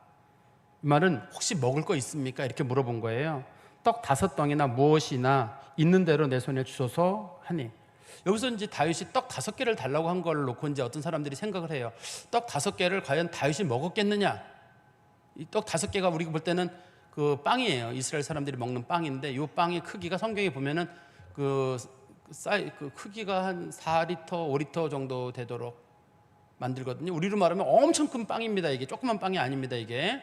이 말은 혹시 먹을 거 있습니까? 이렇게 물어본 거예요. 떡 5덩이나 무엇이나 있는 대로 내 손에 주소서 하니, 여기서 이제 다윗이 떡 5개를 달라고 한 걸 놓고 이제 어떤 사람들이 생각을 해요. 떡 5개를 과연 다윗이 먹었겠느냐? 이 떡 5개가 우리가 볼 때는 그 빵이에요. 이스라엘 사람들이 먹는 빵인데, 이 빵의 크기가 성경에 보면은 그 크기가 한 4리터, 5리터 정도 되도록 만들거든요. 우리로 말하면 엄청 큰 빵입니다. 이게 조그만 빵이 아닙니다. 이게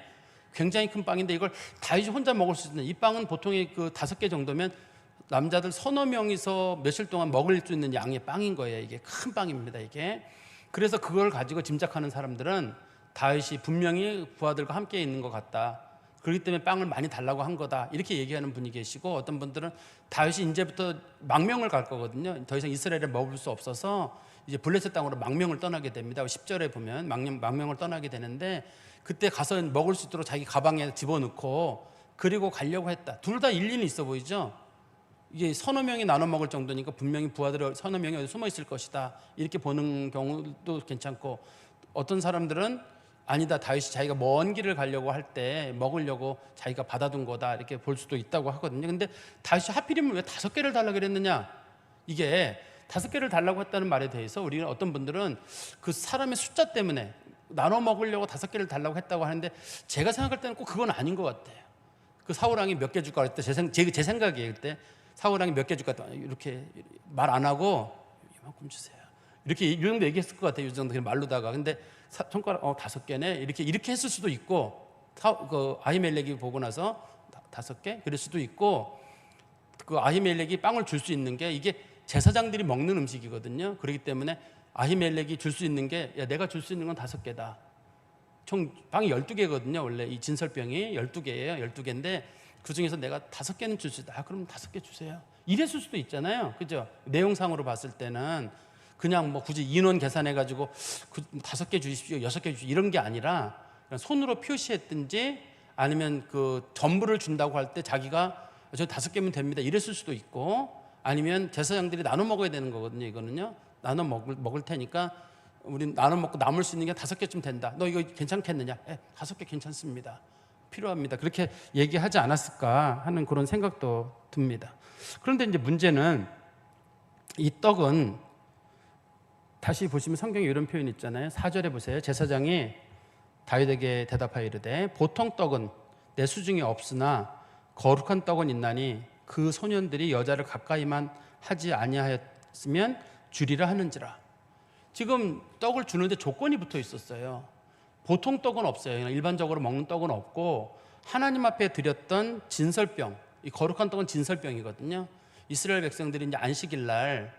굉장히 큰 빵인데 이걸 다윗이 혼자 먹을 수 있는, 이 빵은 보통의 그 5개 정도면 남자들 서너 명이서 며칠 동안 먹을 수 있는 양의 빵인 거예요. 이게 큰 빵입니다. 이게. 그래서 그걸 가지고 짐작하는 사람들은 다윗이 분명히 부하들과 함께 있는 것 같다, 그렇기 때문에 빵을 많이 달라고 한 거다, 이렇게 얘기하는 분이 계시고, 어떤 분들은 다윗이 이제부터 망명을 갈 거거든요. 더 이상 이스라엘에 머물 수 없어서 이제 블레셋 땅으로 망명을 떠나게 됩니다. 10절에 보면 망명을 떠나게 되는데, 그때 가서 먹을 수 있도록 자기 가방에 집어넣고 그리고 가려고 했다. 둘 다 일리는 있어 보이죠. 이게 서너 명이 나눠 먹을 정도니까 분명히 부하들이 서너 명이 어디 숨어 있을 것이다, 이렇게 보는 경우도 괜찮고, 어떤 사람들은 아니다, 다윗이 자기가 먼 길을 가려고 할 때 먹으려고 자기가 받아둔 거다, 이렇게 볼 수도 있다고 하거든요. 근데 다윗이 하필이면 왜 5개를 달라고 그랬느냐? 이게 5개를 달라고 했다는 말에 대해서 우리는 어떤 분들은 그 사람의 숫자 때문에 나눠 먹으려고 5개를 달라고 했다고 하는데, 제가 생각할 때는 꼭 그건 아닌 것 같아요. 그 사울왕이 몇 개 줄까 그랬을 때 제 생각이에요. 그때 사울왕이 몇 개 줄까 이렇게 말 안 하고 이만큼 주세요, 이렇게 이 정도 얘기했을 것 같아요. 이 정도 그냥 말로다가. 근데 손가락 5개네 이렇게 했을 수도 있고, 그 아히멜렉이 보고 나서 5개 그럴 수도 있고, 그 아히멜렉이 빵을 줄 수 있는 게 이게 제사장들이 먹는 음식이거든요. 그렇기 때문에 아히멜렉이 줄 수 있는 게, 야, 내가 줄 수 있는 건 5개다. 총 빵이 12개거든요. 원래 이 진설병이 12개예요. 12개인데 그 중에서 내가 5개는 줄 수 있다. 그럼 5개 주세요. 이랬을 수도 있잖아요. 그죠? 내용상으로 봤을 때는 그냥 뭐 굳이 인원 계산해가지고 5개 주십시오, 6개 주십시오, 이런 게 아니라 그냥 손으로 표시했든지, 아니면 그 전부를 준다고 할 때 자기가 저 5개면 됩니다, 이랬을 수도 있고, 아니면 제사장들이 나눠 먹어야 되는 거거든요. 이거는요, 나눠 먹을 테니까 우리 나눠 먹고 남을 수 있는 게 5개쯤 된다. 너 이거 괜찮겠느냐? 5개 괜찮습니다, 필요합니다. 그렇게 얘기하지 않았을까 하는 그런 생각도 듭니다. 그런데 이제 문제는 이 떡은, 다시 보시면 성경에 이런 표현이 있잖아요. 4절에 보세요. 제사장이 다윗에게 대답하여 이르되 보통 떡은 내 수중에 없으나 거룩한 떡은 있나니 그 소년들이 여자를 가까이만 하지 아니하였으면 주리라 하는지라. 지금 떡을 주는데 조건이 붙어 있었어요. 보통 떡은 없어요. 그냥 일반적으로 먹는 떡은 없고, 하나님 앞에 드렸던 진설병, 이 거룩한 떡은 진설병이거든요. 이스라엘 백성들이 이제 안식일 날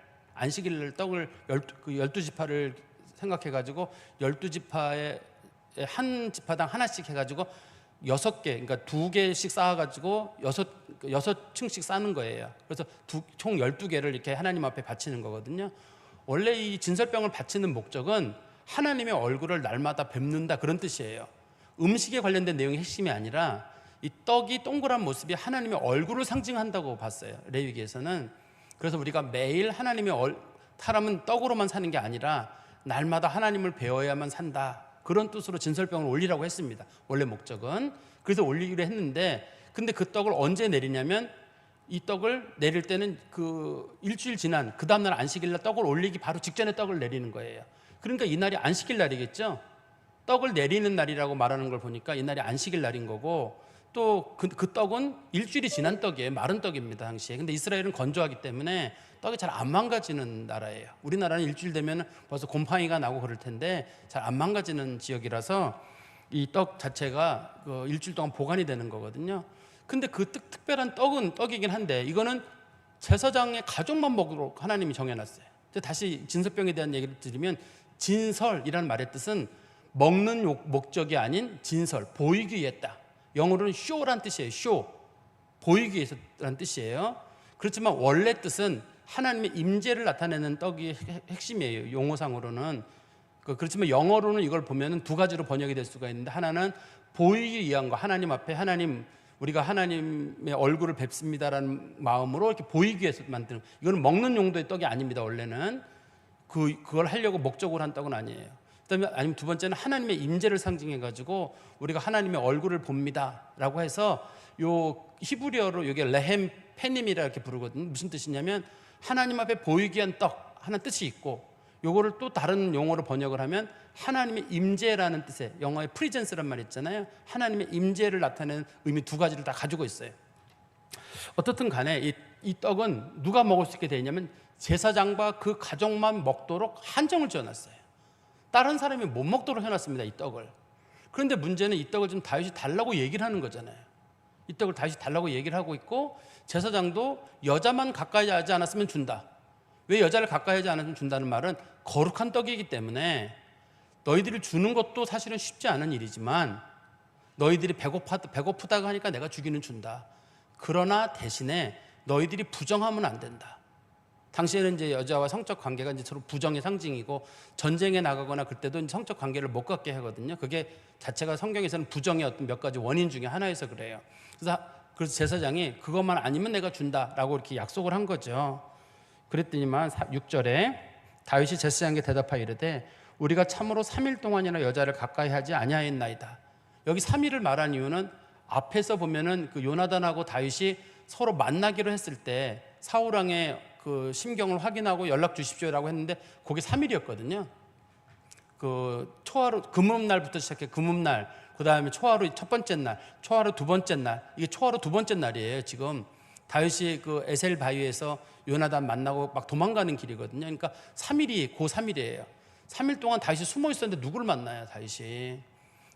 떡을 12지파를 생각해가지고 12지파에 한 지파당 하나씩 해가지고 6개, 그러니까 2개씩 쌓아가지고 6층씩 쌓는 거예요. 그래서 총 12개를 이렇게 하나님 앞에 바치는 거거든요. 원래 이 진설병을 바치는 목적은 하나님의 얼굴을 날마다 뵙는다, 그런 뜻이에요. 음식에 관련된 내용이 핵심이 아니라 이 떡이 동그란 모습이 하나님의 얼굴을 상징한다고 봤어요, 레위기에서는. 그래서 우리가 매일 하나님의 사람은 떡으로만 사는 게 아니라 날마다 하나님을 배워야만 산다, 그런 뜻으로 진설병을 올리라고 했습니다. 원래 목적은. 그래서 올리기로 했는데, 근데 그 떡을 언제 내리냐면, 이 떡을 내릴 때는 그 일주일 지난 그 다음날 안식일날 떡을 올리기 바로 직전에 떡을 내리는 거예요. 그러니까 이날이 안식일 날이겠죠. 떡을 내리는 날이라고 말하는 걸 보니까 이날이 안식일 날인 거고, 또 그 떡은 일주일이 지난 떡이에요. 마른 떡입니다, 당시에. 근데 이스라엘은 건조하기 때문에 떡이 잘 안 망가지는 나라예요. 우리나라는 일주일 되면 벌써 곰팡이가 나고 그럴 텐데 잘 안 망가지는 지역이라서 이 떡 자체가 그 일주일 동안 보관이 되는 거거든요. 근데 그 특별한 떡은 떡이긴 한데, 이거는 제사장의 가족만 먹도록 하나님이 정해놨어요. 다시 진설병에 대한 얘기를 드리면, 진설이라는 말의 뜻은 먹는 목적이 아닌 진설, 보이기 위해 했다. 영어로는 show란 뜻이에요. show, 보이기 위해서라는 뜻이에요. 그렇지만 원래 뜻은 하나님의 임재를 나타내는 떡이 핵심이에요, 용어상으로는. 그렇지만 영어로는 이걸 보면 두 가지로 번역이 될 수가 있는데, 하나는 보이기 위한 거, 하나님 앞에 우리가 하나님의 얼굴을 뵙습니다라는 마음으로 이렇게 보이기 위해서 만드는, 이거는 먹는 용도의 떡이 아닙니다. 원래는 그걸 하려고 목적으로 한 떡은 아니에요. 그다음에 아니면 두 번째는 하나님의 임재를 상징해 가지고 우리가 하나님의 얼굴을 봅니다라고 해서, 요 히브리어로 이게 레헴 페님이라 이렇게 부르거든요. 무슨 뜻이냐면 하나님 앞에 보이기 위한 떡 하는 뜻이 있고, 요거를 또 다른 용어로 번역을 하면 하나님의 임재라는 뜻의, 영어의 프리젠스란 말 있잖아요. 하나님의 임재를 나타내는 의미 두 가지를 다 가지고 있어요. 어떻든 간에 이 떡은 누가 먹을 수 있게 되어 있냐면, 제사장과 그 가족만 먹도록 한정을 지어놨어요. 다른 사람이 못 먹도록 해놨습니다, 이 떡을. 그런데 문제는 이 떡을 좀 다윗이 달라고 얘기를 하는 거잖아요. 이 떡을 다윗이 달라고 얘기를 하고 있고, 제사장도 여자만 가까이 하지 않았으면 준다. 왜 여자를 가까이 하지 않았으면 준다는 말은, 거룩한 떡이기 때문에 너희들이 주는 것도 사실은 쉽지 않은 일이지만, 너희들이 배고프다고 하니까 내가 주기는 준다. 그러나 대신에 너희들이 부정하면 안 된다. 당시에는 이제 여자와 성적 관계가 이제 서로 부정의 상징이고, 전쟁에 나가거나 그때도 성적 관계를 못 갖게 하거든요. 그게 자체가 성경에서는 부정의 어떤 몇 가지 원인 중에 하나여서 그래요. 그래서 제사장이 그것만 아니면 내가 준다라고 이렇게 약속을 한 거죠. 그랬더니만 6절에 다윗이 제사장에게 대답하여 이르되 우리가 참으로 3일 동안이나 여자를 가까이 하지 아니하였나이다. 여기 3일을 말한 이유는 앞에서 보면은 그 요나단하고 다윗이 서로 만나기로 했을 때 사울 왕의 그 심경을 확인하고 연락 주십시오라고 했는데 그게 3일이었거든요. 그 초하루 금음날부터 시작해 금음날, 그다음에 초하루 첫 번째 날, 초하루 두 번째 날, 이게 초하루 두 번째 날이에요. 지금 다윗이 그 에셀 바위에서 요나단 만나고 막 도망가는 길이거든요. 그러니까 3일이 고 3일이에요. 3일 동안 다윗이 숨어 있었는데 누구를 만나요, 다윗이?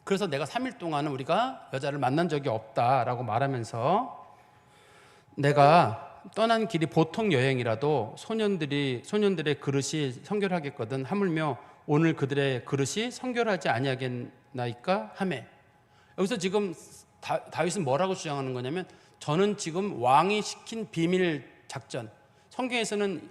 그래서 내가 3일 동안은 우리가 여자를 만난 적이 없다라고 말하면서 내가 떠난 길이 보통 여행이라도 소년들의 그릇이 성결하겠거든 하물며 오늘 그들의 그릇이 성결하지 아니하겠나이까 하매. 여기서 지금 다윗은 뭐라고 주장하는 거냐면 저는 지금 왕이 시킨 비밀 작전, 성경에서는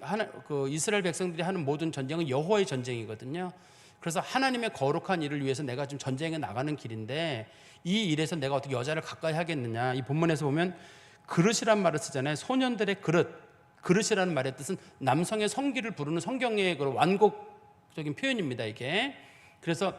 이스라엘 백성들이 하는 모든 전쟁은 여호와의 전쟁이거든요. 그래서 하나님의 거룩한 일을 위해서 내가 지금 전쟁에 나가는 길인데 이 일에서 내가 어떻게 여자를 가까이 하겠느냐. 이 본문에서 보면 그릇이란 말을 쓰잖아요. 소년들의 그릇이라는 말의 뜻은 남성의 성기를 부르는 성경의 그런 완곡적인 표현입니다, 이게. 그래서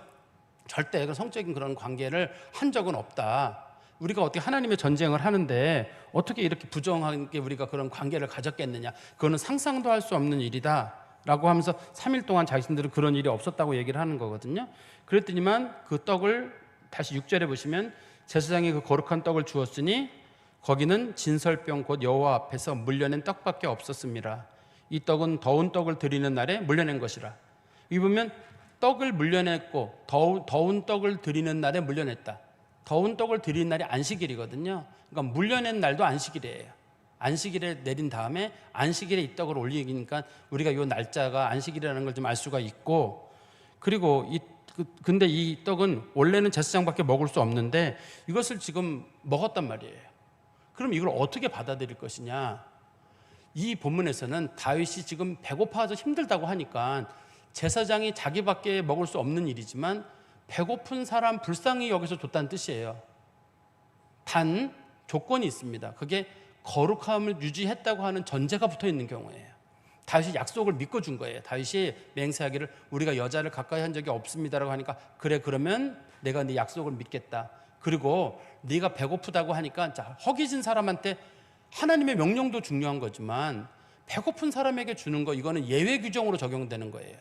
절대 그 성적인 그런 관계를 한 적은 없다. 우리가 어떻게 하나님의 전쟁을 하는데 어떻게 이렇게 부정하게 우리가 그런 관계를 가졌겠느냐. 그거는 상상도 할 수 없는 일이다 라고 하면서 3일 동안 자신들은 그런 일이 없었다고 얘기를 하는 거거든요. 그랬더니만 그 떡을 다시 6절에 보시면 제사장이 그 거룩한 떡을 주었으니 거기는 진설병 곧 여호와 앞에서 물려낸 떡밖에 없었습니다. 이 떡은 더운 떡을 드리는 날에 물려낸 것이라. 여기 보면 떡을 물려냈고 더운 떡을 드리는 날에 물려냈다. 더운 떡을 드리는 날이 안식일이거든요. 그러니까 물려낸 날도 안식일이에요. 안식일에 내린 다음에 안식일에 이 떡을 올리니까 우리가 이 날짜가 안식일이라는 걸 좀 알 수가 있고, 그리고 근데 이 떡은 원래는 제사장밖에 먹을 수 없는데 이것을 지금 먹었단 말이에요. 그럼 이걸 어떻게 받아들일 것이냐. 이 본문에서는 다윗이 지금 배고파서 힘들다고 하니까 제사장이 자기밖에 먹을 수 없는 일이지만 배고픈 사람 불쌍히 여기서 줬다는 뜻이에요. 단 조건이 있습니다. 그게 거룩함을 유지했다고 하는 전제가 붙어 있는 경우예요. 다윗이 약속을 믿고 준 거예요. 다윗이 맹세하기를 우리가 여자를 가까이 한 적이 없습니다라고 하니까 그래, 그러면 내가 네 약속을 믿겠다. 그리고 네가 배고프다고 하니까 자, 허기진 사람한테 하나님의 명령도 중요한 거지만 배고픈 사람에게 주는 거, 이거는 예외 규정으로 적용되는 거예요.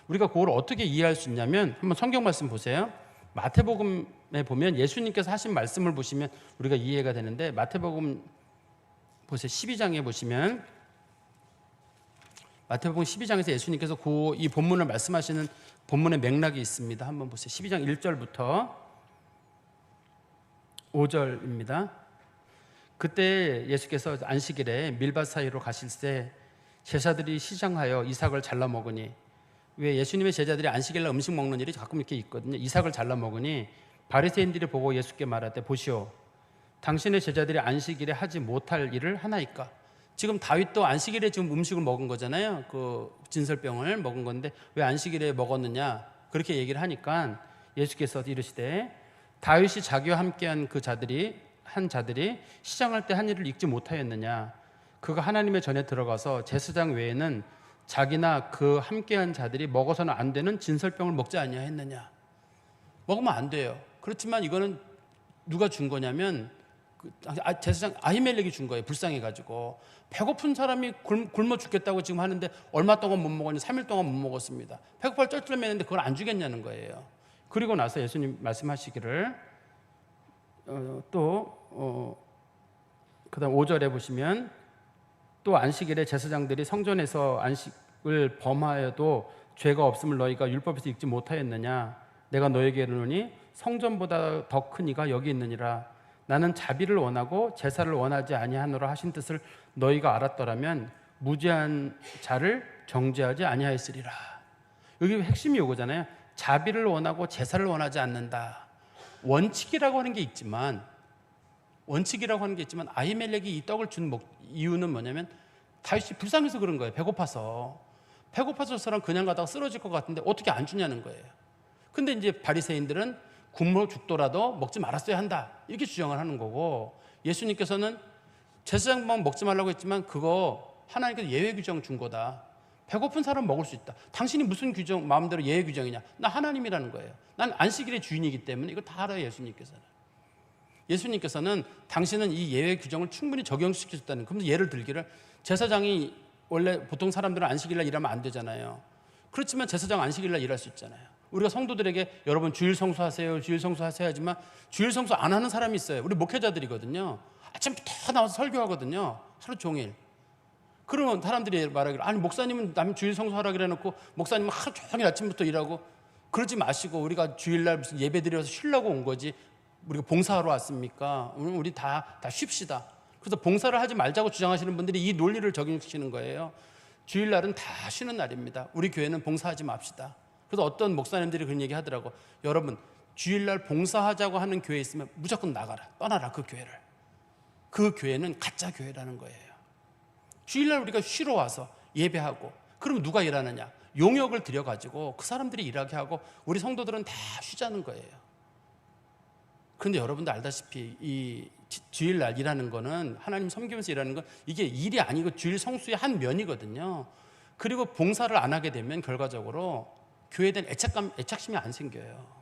우리가 그걸 어떻게 이해할 수 있냐면 한번 성경 말씀 보세요. 마태복음에 보면 예수님께서 하신 말씀을 보시면 우리가 이해가 되는데, 마태복음 보세요. 12장에 보시면 마태복음 12장에서 예수님께서 이 본문을 말씀하시는 본문의 맥락이 있습니다. 한번 보세요. 12장 1절부터 5절입니다. 그때 예수께서 안식일에 밀밭 사이로 가실새 제사들이 시장하여 이삭을 잘라 먹으니, 왜 예수님의 제자들이 안식일날 음식 먹는 일이 가끔 이렇게 있거든요. 이삭을 잘라 먹으니 바리새인들이 보고 예수께 말하되 보시오, 당신의 제자들이 안식일에 하지 못할 일을 하나이까. 지금 다윗도 안식일에 지금 음식을 먹은 거잖아요. 그 진설병을 먹은 건데 왜 안식일에 먹었느냐, 그렇게 얘기를 하니까 예수께서 이르시되 다윗이 자기와 함께한 자들이 시장할 때 한 일을 잊지 못하였느냐. 그가 하나님의 전에 들어가서 제사장 외에는 자기나 그 함께한 자들이 먹어서는 안 되는 진설병을 먹지 아니하였느냐. 먹으면 안 돼요. 그렇지만 이거는 누가 준 거냐면 제사장 아히멜렉이 준 거예요. 불쌍해가지고. 배고픈 사람이 굶어 죽겠다고 지금 하는데 얼마 동안 못 먹었냐. 3일 동안 못 먹었습니다. 배고파 쩔쩔매는데 그걸 안 주겠냐는 거예요. 그리고 나서 예수님 말씀하시기를 그다음 5절에 보시면 또 안식일에 제사장들이 성전에서 안식을 범하여도 죄가 없음을 너희가 율법에서 읽지 못하였느냐. 내가 너에게 이르노니 성전보다 더 큰 이가 여기 있느니라. 나는 자비를 원하고 제사를 원하지 아니하노라 하신 뜻을 너희가 알았더라면 무죄한 자를 정죄하지 아니하였으리라. 여기 핵심이 이거잖아요. 자비를 원하고 제사를 원하지 않는다. 원칙이라고 하는 게 있지만 아히멜렉이 이 떡을 준 이유는 뭐냐면 다윗이 불쌍해서 그런 거예요. 배고파서 저 사람 그냥 가다가 쓰러질 것 같은데 어떻게 안 주냐는 거예요. 근데 이제 바리새인들은 굶어 죽더라도 먹지 말았어야 한다, 이렇게 주장을 하는 거고, 예수님께서는 제사장만 먹지 말라고 했지만 그거 하나님께서 예외 규정 준 거다. 배고픈 사람 먹을 수 있다. 당신이 무슨 규정, 마음대로 예외 규정이냐? 나 하나님이라는 거예요. 난 안식일의 주인이기 때문에 이걸 다 알아요. 예수님께서는 당신은 이 예외 규정을 충분히 적용시켰다는. 그러면서 예를 들기를, 제사장이 원래 보통 사람들은 안식일날 일하면 안 되잖아요. 그렇지만 제사장 안식일날 일할 수 있잖아요. 우리가 성도들에게 여러분 주일 성수하세요, 주일 성수하세요 하지만 주일 성수 안 하는 사람이 있어요. 우리 목회자들이거든요. 아침부터 나와서 설교하거든요. 하루 종일. 그러면 사람들이 말하기를, 아니 목사님은 남 주일 성수하라 그래놓고 목사님은 하루 종일 아침부터 일하고. 그러지 마시고, 우리가 주일날 무슨 예배 드려서 쉬려고 온 거지 우리가 봉사하러 왔습니까? 우리 다 쉽시다. 그래서 봉사를 하지 말자고 주장하시는 분들이 이 논리를 적용시키는 거예요. 주일날은 다 쉬는 날입니다. 우리 교회는 봉사하지 맙시다. 그래서 어떤 목사님들이 그런 얘기 하더라고. 여러분, 주일날 봉사하자고 하는 교회 있으면 무조건 나가라, 떠나라. 그 교회를. 그 교회는 가짜 교회라는 거예요. 주일날 우리가 쉬러 와서 예배하고, 그러면 누가 일하느냐? 용역을 들여가지고 그 사람들이 일하게 하고 우리 성도들은 다 쉬자는 거예요. 그런데 여러분도 알다시피 이 주일날 일하는 거는, 하나님 섬기면서 일하는 건 이게 일이 아니고 주일 성수의 한 면이거든요. 그리고 봉사를 안 하게 되면 결과적으로 교회에 대한 애착심이 안 생겨요.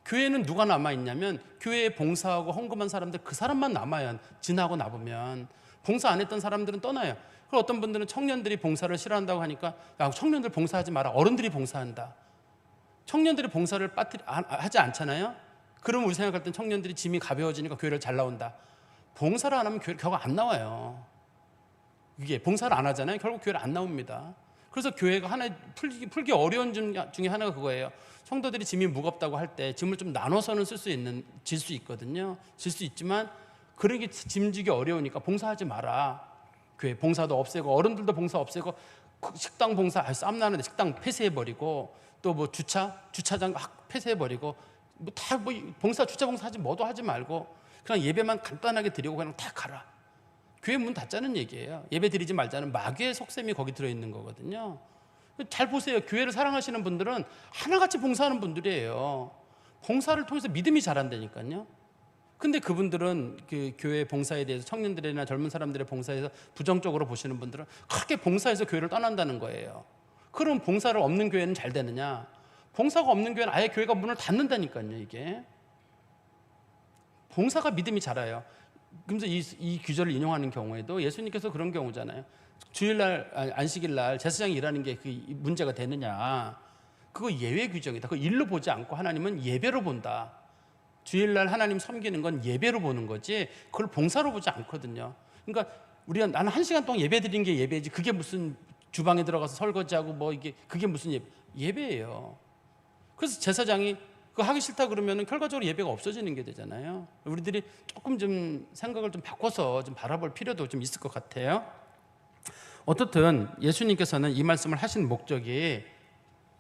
교회는 누가 남아있냐면 교회에 봉사하고 헌금한 사람들, 그 사람만 남아요. 지나고 나보면. 봉사 안 했던 사람들은 떠나요. 그리고 어떤 분들은 청년들이 봉사를 싫어한다고 하니까, 야, 청년들 봉사하지 마라, 어른들이 봉사한다. 청년들이 봉사를 하지 않잖아요. 그러면 우리 생각할 땐 청년들이 짐이 가벼워지니까 교회를 잘 나온다. 봉사를 안 하면 교회 결국 안 나와요. 이게 봉사를 안 하잖아요. 결국 교회를 안 나옵니다. 그래서 교회가 하나 풀기 어려운 중에 하나가 그거예요. 성도들이 짐이 무겁다고 할 때 짐을 좀 나눠서는 질 수 있거든요. 질 수 있지만 그러기 짐지기 어려우니까 봉사하지 마라. 교회 봉사도 없애고, 어른들도 봉사 없애고, 식당 봉사, 쌈 나는데 식당 폐쇄해버리고, 또 뭐 주차장 폐쇄해버리고, 봉사, 주차 봉사하지 뭐도 하지 말고 그냥 예배만 간단하게 드리고 그냥 다 가라. 교회 문 닫자는 얘기예요. 예배 드리지 말자는 마귀의 속셈이 거기 들어있는 거거든요. 잘 보세요. 교회를 사랑하시는 분들은 하나같이 봉사하는 분들이에요. 봉사를 통해서 믿음이 자란다니까요. 근데 그분들은 그 교회 봉사에 대해서, 청년들이나 젊은 사람들의 봉사에서 부정적으로 보시는 분들은 그렇게 봉사해서 교회를 떠난다는 거예요. 그럼 봉사를 없는 교회는 잘 되느냐? 봉사가 없는 교회는 아예 교회가 문을 닫는다니까요. 이게 봉사가 믿음이 자라요. 그래서 이 규절을 인용하는 경우에도 예수님께서 그런 경우잖아요. 주일날, 안식일날 제사장이 일하는 게 그 문제가 되느냐? 그거 예외 규정이다. 그거 일로 보지 않고 하나님은 예배로 본다. 주일날 하나님 섬기는 건 예배로 보는 거지 그걸 봉사로 보지 않거든요. 그러니까 나는 1시간 동안 예배 드리는 게 예배지, 그게 무슨 주방에 들어가서 설거지하고 뭐 이게 그게 무슨 예배예요. 그래서 제사장이 그거 하기 싫다 그러면 결과적으로 예배가 없어지는 게 되잖아요. 우리들이 조금 좀 생각을 좀 바꿔서 좀 바라볼 필요도 좀 있을 것 같아요. 어떻든 예수님께서는 이 말씀을 하신 목적이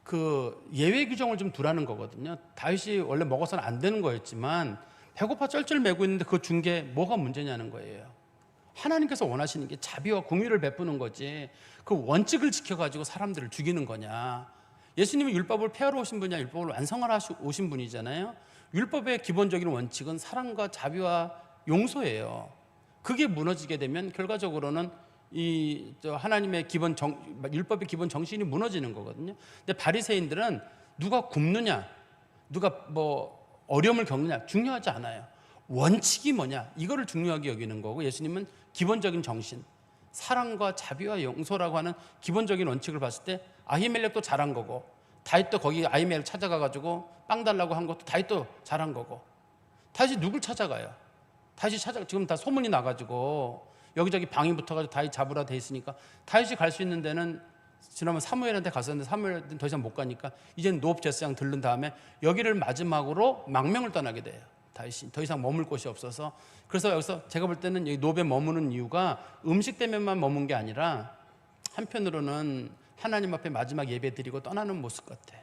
그 예외 규정을 좀 두라는 거거든요. 다윗이 원래 먹어서는 안 되는 거였지만 배고파 쩔쩔 매고 있는데 그거 준 게 뭐가 문제냐는 거예요. 하나님께서 원하시는 게 자비와 공의를 베푸는 거지 그 원칙을 지켜가지고 사람들을 죽이는 거냐. 예수님은 율법을 폐하러 오신 분이 아니라 율법을 완성하러 오신 분이잖아요. 율법의 기본적인 원칙은 사랑과 자비와 용서예요. 그게 무너지게 되면 결과적으로는 하나님의 율법의 기본 정신이 무너지는 거거든요. 근데 바리새인들은 누가 굶느냐, 누가 뭐 어려움을 겪느냐 중요하지 않아요. 원칙이 뭐냐 이거를 중요하게 여기는 거고, 예수님은 기본적인 정신, 사랑과 자비와 용서라고 하는 기본적인 원칙을 봤을 때 아히멜렉도 잘한 거고, 다윗도 거기 아히멜렉 찾아가가지고 빵 달라고 한 것도 다윗도 잘한 거고. 다윗이 누굴 찾아가요? 지금 다 소문이 나가지고 여기저기 방이 붙어가지고 다윗 잡으라 돼 있으니까 다윗이 갈 수 있는 데는 지난번 사무엘한테 갔었는데 사무엘한테 더 이상 못 가니까 이제는 노업 제사장 들른 다음에 여기를 마지막으로 망명을 떠나게 돼요. 다윗이 더 이상 머물 곳이 없어서. 그래서 여기서 제가 볼 때는 여기 노업에 머무는 이유가 음식 때문에만 머문 게 아니라 한편으로는 하나님 앞에 마지막 예배 드리고 떠나는 모습 같아요.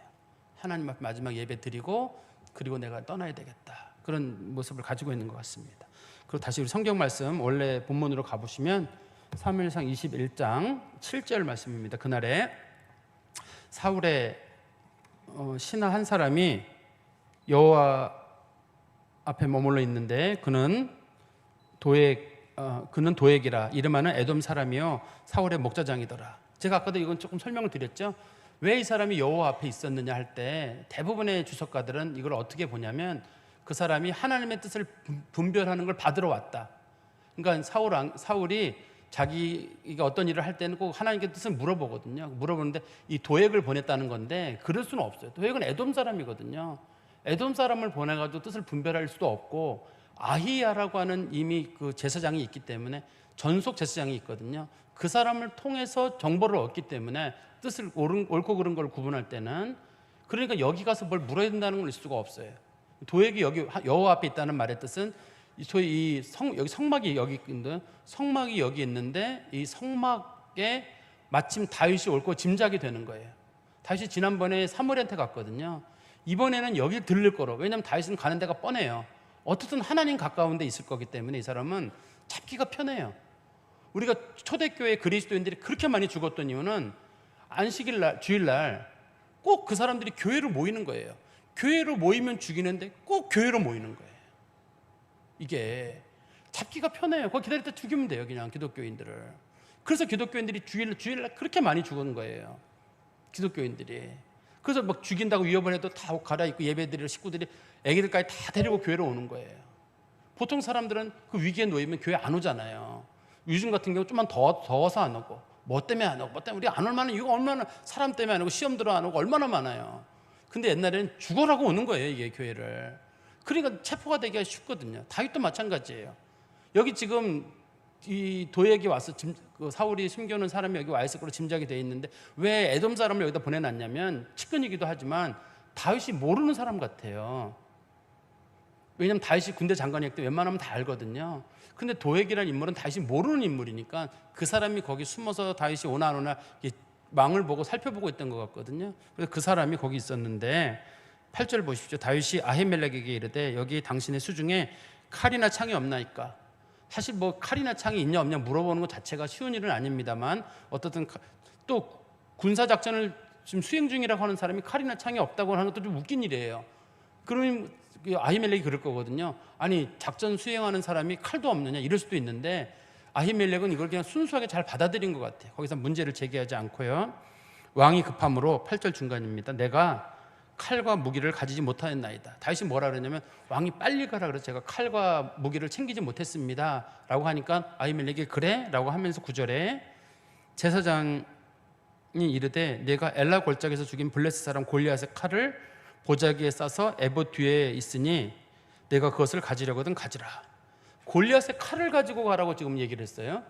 하나님 앞에 마지막 예배 드리고 그리고 내가 떠나야 되겠다, 그런 모습을 가지고 있는 것 같습니다. 그리고 다시 우리 성경 말씀 원래 본문으로 가보시면 사무엘상 21장 7절 말씀입니다. 그날에 사울의 신하 한 사람이 여호와 앞에 머물러 있는데 그는 도액이라 이름하는 에돔 사람이요 사울의 목자장이더라. 제가 아까도 이건 조금 설명을 드렸죠. 왜 이 사람이 여호와 앞에 있었느냐 할 때 대부분의 주석가들은 이걸 어떻게 보냐면 그 사람이 하나님의 뜻을 분별하는 걸 받으러 왔다. 그러니까 사울이 자기가 어떤 일을 할 때는 꼭 하나님께 뜻을 물어보거든요. 물어보는데 이 도액을 보냈다는 건데 그럴 수는 없어요. 도액은 에돔 사람이거든요. 에돔 사람을 보내가지고 뜻을 분별할 수도 없고, 아히야라고 하는 이미 그 제사장이 있기 때문에, 전속 제사장이 있거든요. 그 사람을 통해서 정보를 얻기 때문에 뜻을 옳고 그른 걸 구분할 때는, 그러니까 여기 가서 뭘 물어야 된다는 걸 알 수가 없어요. 도액이 여기 여호와 앞에 있다는 말의 뜻은 소위 여기 성막이 여기 있는데, 성막이 여기 있는데 이 성막에 마침 다윗이 옳고 짐작이 되는 거예요. 다윗이 지난번에 사무엘한테 갔거든요. 이번에는 여길 들릴 거로. 왜냐하면 다윗은 가는 데가 뻔해요. 어떻든 하나님 가까운 데 있을 거기 때문에 이 사람은 잡기가 편해요. 우리가 초대교회 그리스도인들이 그렇게 많이 죽었던 이유는 안식일 날, 주일날 꼭 그 사람들이 교회로 모이는 거예요. 교회로 모이면 죽이는데 꼭 교회로 모이는 거예요. 이게 잡기가 편해요. 거기 기다릴 때 죽이면 돼요, 그냥 기독교인들을. 그래서 기독교인들이 주일날 그렇게 많이 죽은 거예요, 기독교인들이. 그래서 막 죽인다고 위협을 해도 다 갈아입고 예배드리러 식구들이 애기들까지 다 데리고 교회로 오는 거예요. 보통 사람들은 그 위기에 놓이면 교회 안 오잖아요. 요즘 같은 경우 좀만 더워서 안 오고, 뭐 때문에 안 오고, 뭐 때문에 우리 안 올 만한 이유가 얼마나, 사람 때문에 안 오고 시험 들어 안 오고 얼마나 많아요. 근데 옛날에는 죽어라고 오는 거예요, 이게 교회를. 그러니까 체포가 되기가 쉽거든요. 다윗도 마찬가지예요. 여기 지금 이 도액이 와서 그 사울이 숨겨놓은 사람이 여기 와 있을 거로 짐작이 돼 있는데, 왜 에돔 사람을 여기다 보내놨냐면, 측근이기도 하지만 다윗이 모르는 사람 같아요. 왜냐하면 다윗이 군대 장관이었기 때문에 웬만하면 다 알거든요. 근데 도액이라는 인물은 다윗이 모르는 인물이니까 그 사람이 거기 숨어서 다윗이 오나 안 오나 망을 보고 살펴보고 있던 것 같거든요. 그래서 그 사람이 거기 있었는데, 8절 보십시오. 다윗이 아히멜렉에게 이르되 여기 당신의 수중에 칼이나 창이 없나이까. 사실 뭐 칼이나 창이 있냐 없냐 물어보는 것 자체가 쉬운 일은 아닙니다만, 어떻든 또 군사작전을 지금 수행 중이라고 하는 사람이 칼이나 창이 없다고 하는 것도 좀 웃긴 일이에요. 그러면 아히멜렉이 그럴 거거든요. 아니, 작전 수행하는 사람이 칼도 없느냐 이럴 수도 있는데, 아히멜렉은 이걸 그냥 순수하게 잘 받아들인 것 같아요. 거기서 문제를 제기하지 않고요. 왕이 급함으로 8절 중간입니다. 내가 칼과 무기를 가지지 못하였나이다. 다윗이 뭐라 그러냐면, 왕이 빨리 가라 그래서 제가 칼과 무기를 챙기지 못했습니다 라고 하니까 아히멜렉이 그래? 라고 하면서 9절에 제사장이 이르되 내가 엘라 골짜기에서 죽인 블레셋 사람 골리앗의 칼을 보자기에 싸서 에봇 뒤에 있으니 내가 그것을 가지려거든 가지라. 골리앗의 칼을 가지고 가라고 지금 얘기를 했어요.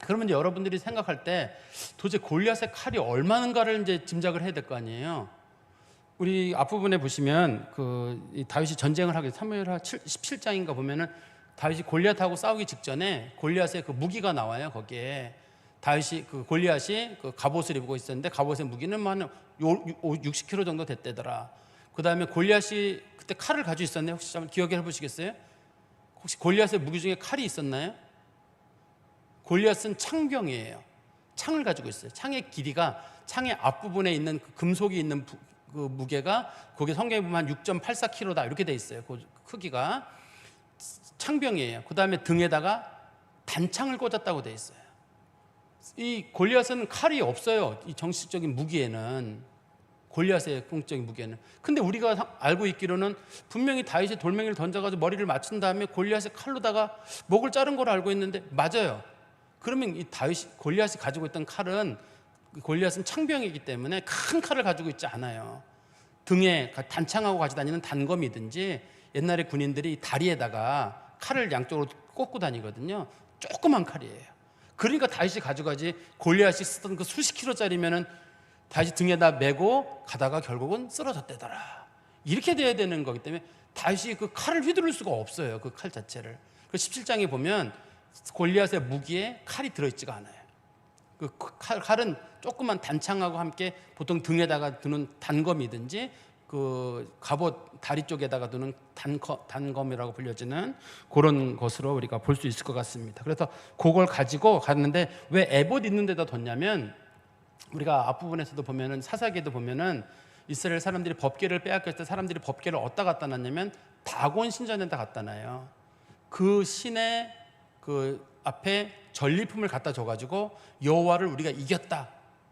그러면 이제 여러분들이 생각할 때 도대체 골리앗의 칼이 얼마인가를 이제 짐작을 해야 될 거 아니에요. 우리 앞부분에 보시면 그 다윗이 전쟁을 하게 사무엘하 17장인가 보면은 다윗이 골리앗하고 싸우기 직전에 골리앗의 그 무기가 나와요. 거기에 다윗이 그 골리앗이 그 갑옷을 입고 있었는데 갑옷의 무기는 한 60kg 정도 됐대더라. 그 다음에 골리앗이 그때 칼을 가지고 있었네. 혹시 한번 기억해 보시겠어요? 혹시 골리앗의 무기 중에 칼이 있었나요? 골리앗은 창병이에요. 창을 가지고 있어요. 창의 길이가, 창의 앞부분에 있는 그 금속이 있는 그 무게가 거기 성경에 보면 한 6.84kg다 이렇게 돼 있어요. 그 크기가 창병이에요. 그 다음에 등에다가 단창을 꽂았다고 돼 있어요. 이 골리앗은 칼이 없어요. 이 정식적인 무기에는, 골리앗의 공적인 무기에는. 근데 우리가 알고 있기로는 분명히 다윗이 돌멩이를 던져가지고 머리를 맞춘 다음에 골리앗의 칼로다가 목을 자른 걸 알고 있는데, 맞아요. 그러면 이 골리앗이 가지고 있던 칼은, 골리앗은 창병이기 때문에 큰 칼을 가지고 있지 않아요. 등에 단창하고 가지고 다니는 단검이든지, 옛날에 군인들이 다리에다가 칼을 양쪽으로 꽂고 다니거든요. 조그만 칼이에요. 그러니까 다윗이 가져가지, 골리앗이 쓰던 그 수십 킬로짜리면은 다윗이 등에다 메고 가다가 결국은 쓰러졌대더라. 이렇게 돼야 되는 거기 때문에 다윗이 그 칼을 휘두를 수가 없어요. 그 칼 자체를. 그 17장에 보면 골리앗의 무기에 칼이 들어있지가 않아요. 그 칼은 조그만 단창하고 함께 보통 등에다가 두는 단검이든지 그 갑옷 다리 쪽에다가 두는 단검이라고 불려지는 그런 것으로 우리가 볼 수 있을 것 같습니다. 그래서 그걸 가지고 갔는데, 왜 에봇 있는 데다 뒀냐면, 우리가 앞부분에서도 보면은, 사사기에도 보면은 이스라엘 사람들이 법궤를 빼앗겼을 때 사람들이 법궤를 어디다 갖다 놨냐면 다곤 신전에다 갖다 놔요. 그 신의 그 앞에 전리품을 갖다 줘가지고 여호와를 우리가 이겼다,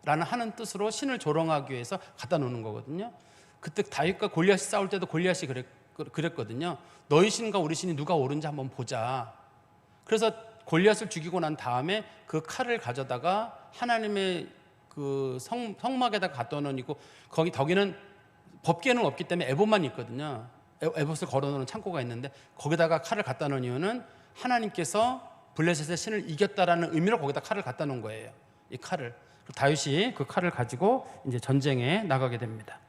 라는 하는 뜻으로 신을 조롱하기 위해서 갖다 놓는 거거든요. 그때 다윗과 골리앗이 싸울 때도 골리앗이 그랬거든요. 너희 신과 우리 신이 누가 옳은지 한번 보자. 그래서 골리앗을 죽이고 난 다음에 그 칼을 가져다가 하나님의 그 성막에다가 갖다 놓으니고 거기는 법궤는 없기 때문에 에봇만 있거든요. 에봇을 걸어놓는 창고가 있는데 거기다가 칼을 갖다 놓은 이유는 하나님께서 블레셋의 신을 이겼다라는 의미로 거기다 칼을 갖다 놓은 거예요. 이 칼을. 다윗이 그 칼을 가지고 이제 전쟁에 나가게 됩니다.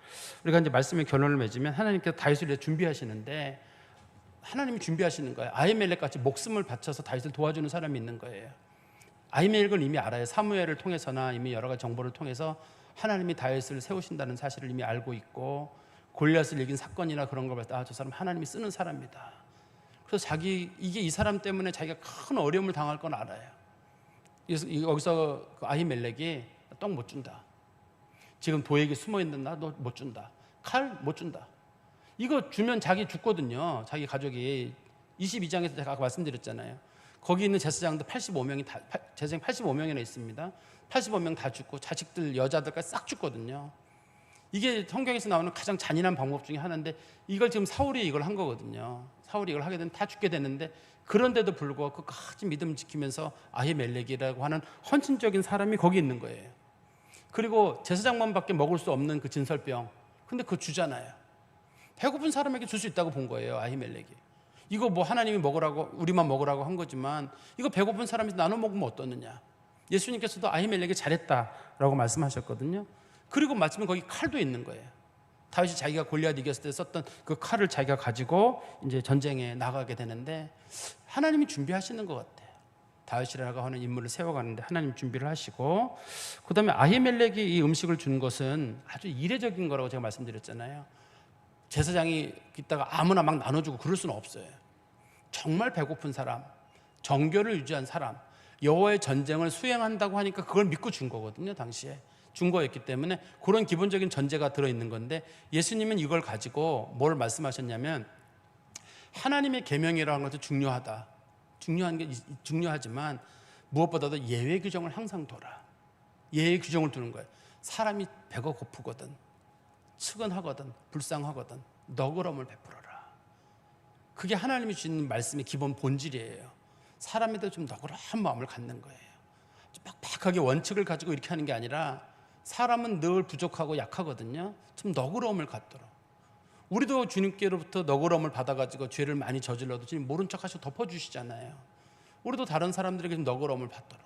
우리가 이제 말씀의 결론을 맺으면 하나님께서 다윗을 준비하시는데 하나님이 준비하시는 거예요. 아히멜렉 같이 목숨을 바쳐서 다윗을 도와주는 사람이 있는 거예요. 아히멜렉은 이미 알아요. 사무엘을 통해서나 이미 여러 가지 정보를 통해서 하나님이 다윗을 세우신다는 사실을 이미 알고 있고 골리앗을 이긴 사건이나 그런 걸 볼 때 저 사람 하나님이 쓰는 사람이다. 그래서 이게 이 사람 때문에 자기가 큰 어려움을 당할 건 알아요. 그래서 여기서 아히멜렉이 떡 못 준다. 지금 도에게 숨어 있는 나 너 못 준다. 칼 못 준다. 이거 주면 자기 죽거든요. 자기 가족이 22장에서 제가 아까 말씀드렸잖아요. 거기 있는 제사장도 85명이 제사장 85명이나 있습니다. 85명 다 죽고 자식들 여자들까지 싹 죽거든요. 이게 성경에서 나오는 가장 잔인한 방법 중에 하나인데 이걸 지금 사울이 이걸 한 거거든요. 사울이 이걸 하게 되면 다 죽게 되는데 그런데도 불구하고 끝까지 믿음 지키면서 아히멜렉이라고 하는 헌신적인 사람이 거기 있는 거예요. 그리고 제사장만밖에 먹을 수 없는 그 진설병, 근데 그거 주잖아요. 배고픈 사람에게 줄 수 있다고 본 거예요. 아히멜렉이. 이거 뭐 하나님이 먹으라고 우리만 먹으라고 한 거지만 이거 배고픈 사람이 나눠 먹으면 어떻느냐. 예수님께서도 아히멜렉이 잘했다라고 말씀하셨거든요. 그리고 마침내 거기 칼도 있는 거예요. 다윗이 자기가 골리앗 이겼을 때 썼던 그 칼을 자기가 가지고 이제 전쟁에 나가게 되는데 하나님이 준비하시는 것 같아요. 다윗이라고 하는 인물을 세워가는데 하나님 준비를 하시고, 그 다음에 아히멜렉이 이 음식을 준 것은 아주 이례적인 거라고 제가 말씀드렸잖아요. 제사장이 있다가 아무나 막 나눠주고 그럴 수는 없어요. 정말 배고픈 사람, 정결을 유지한 사람, 여호와의 전쟁을 수행한다고 하니까 그걸 믿고 준 거거든요. 당시에 준 거였기 때문에 그런 기본적인 전제가 들어있는 건데, 예수님은 이걸 가지고 뭘 말씀하셨냐면 하나님의 계명이라는 것도 중요한 게 중요하지만 무엇보다도 예외 규정을 항상 둬라. 예외 규정을 두는 거예요. 사람이 배가 고프거든, 측은하거든, 불쌍하거든 너그러움을 베풀어라. 그게 하나님이 주시는 말씀의 기본 본질이에요. 사람에 대해 좀 너그러운 마음을 갖는 거예요. 빡빡하게 원칙을 가지고 이렇게 하는 게 아니라 사람은 늘 부족하고 약하거든요. 좀 너그러움을 갖도록. 우리도 주님께로부터 너그러움을 받아가지고 죄를 많이 저질러도 주님 모른 척 하시고 덮어주시잖아요. 우리도 다른 사람들에게 좀 너그러움을 받도록.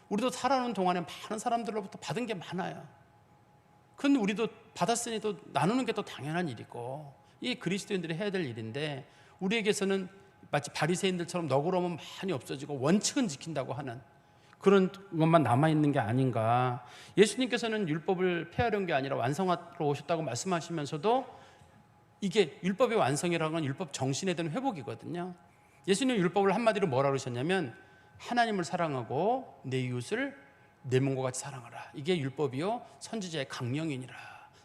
우리도 살아오는 동안에 많은 사람들로부터 받은 게 많아요. 근데 우리도 받았으니 또 나누는 게 또 당연한 일이고 이게 그리스도인들이 해야 될 일인데, 우리에게서는 마치 바리새인들처럼 너그러움은 많이 없어지고 원칙은 지킨다고 하는 그런 것만 남아있는 게 아닌가. 예수님께서는 율법을 폐하려는 게 아니라 완성하러 오셨다고 말씀하시면서도 이게 율법의 완성이라는 건 율법 정신에 대한 회복이거든요. 예수님 율법을 한마디로 뭐라 그러셨냐면 하나님을 사랑하고 내 이웃을 내 몸과 같이 사랑하라. 이게 율법이요 선지자의 강령이니라.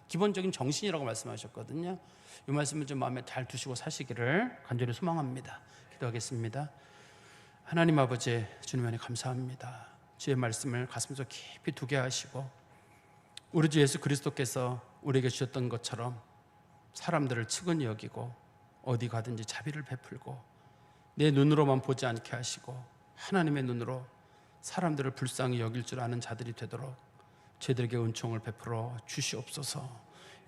기본적인 정신이라고 말씀하셨거든요. 이 말씀을 좀 마음에 잘 두시고 사시기를 간절히 소망합니다. 기도하겠습니다. 하나님 아버지, 주님 안에 감사합니다. 주의 말씀을 가슴속 깊이 두게 하시고 우리 주 예수 그리스도께서 우리에게 주셨던 것처럼 사람들을 측은히 여기고 어디 가든지 자비를 베풀고 내 눈으로만 보지 않게 하시고 하나님의 눈으로 사람들을 불쌍히 여길 줄 아는 자들이 되도록 저희들에게 은총을 베풀어 주시옵소서.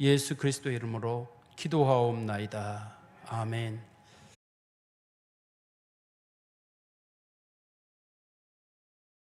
예수 그리스도의 이름으로 기도하옵나이다. 아멘.